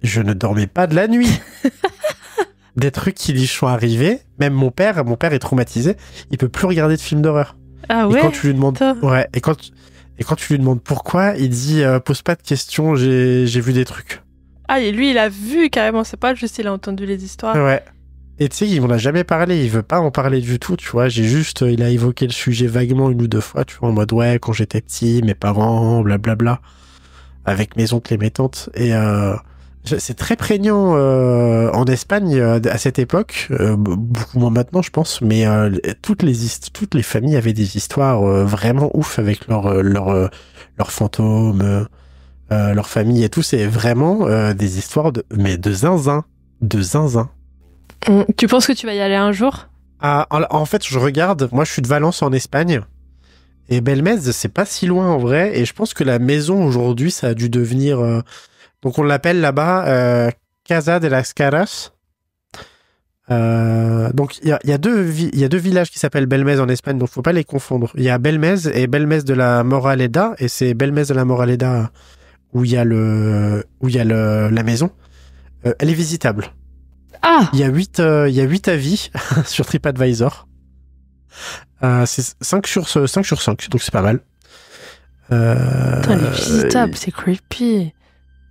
Je ne dormais pas de la nuit. Des trucs qui lui sont arrivés. Même mon père est traumatisé. Il peut plus regarder de films d'horreur. Ah ouais? Et quand tu lui demandes, ouais, et quand tu lui demandes pourquoi, il dit pose pas de questions, j'ai vu des trucs. Ah, et lui, il a vu carrément. C'est pas juste il a entendu les histoires. Ouais. Et tu sais, il m'en a jamais parlé. Il veut pas en parler du tout, tu vois. Il a évoqué le sujet vaguement une ou deux fois, tu vois, en mode ouais, quand j'étais petit, mes parents, blablabla, avec mes oncles et mes tantes. Et c'est très prégnant en Espagne à cette époque, beaucoup moins maintenant, je pense. Mais toutes les familles avaient des histoires vraiment ouf avec leurs fantômes, leur famille et tout. C'est vraiment des histoires de zinzin, de zinzin. Tu penses que tu vas y aller un jour? Ah, en fait, je regarde. Moi, je suis de Valence en Espagne. Et Belmez, c'est pas si loin en vrai. Et je pense que la maison aujourd'hui, ça a dû devenir. Donc, on l'appelle là-bas Casa de las Caras. Donc, il y a deux villages qui s'appellent Belmez en Espagne. Donc, faut pas les confondre. Il y a Belmez et Belmez de la Moraleda. Et c'est Belmez de la Moraleda où il y a la maison. Elle est visitable. Ah! Il y a 8 avis sur TripAdvisor. C'est 5 sur 5, donc c'est pas mal. Putain, elle est visitable, c'est creepy.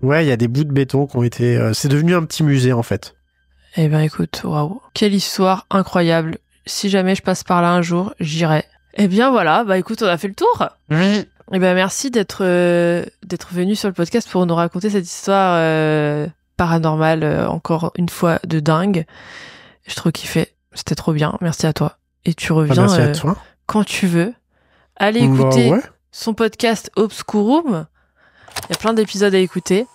Ouais, il y a des bouts de béton qui ont été... c'est devenu un petit musée, en fait. Eh ben écoute, waouh. Quelle histoire incroyable. Si jamais je passe par là un jour, j'irai. Eh bien voilà, bah écoute, on a fait le tour. Oui. Eh ben merci d'être venu sur le podcast pour nous raconter cette histoire paranormale, encore une fois de dingue. J'ai trop kiffé. C'était trop bien. Merci à toi. Et tu reviens Merci à toi. quand tu veux. Allez écouter son podcast Obscurum. Il y a plein d'épisodes à écouter.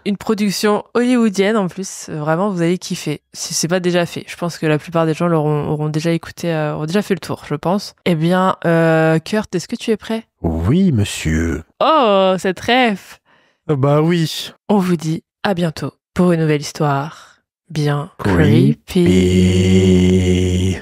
Une production hollywoodienne en plus. Vraiment, vous allez kiffer. Si c'est pas déjà fait. Je pense que la plupart des gens auront déjà écouté, auront déjà fait le tour, je pense. Eh bien, Kurt, est-ce que tu es prêt? Oui, monsieur. Oh, cette ref! Bah oui. On vous dit à bientôt pour une nouvelle histoire bien Creepy. creepy.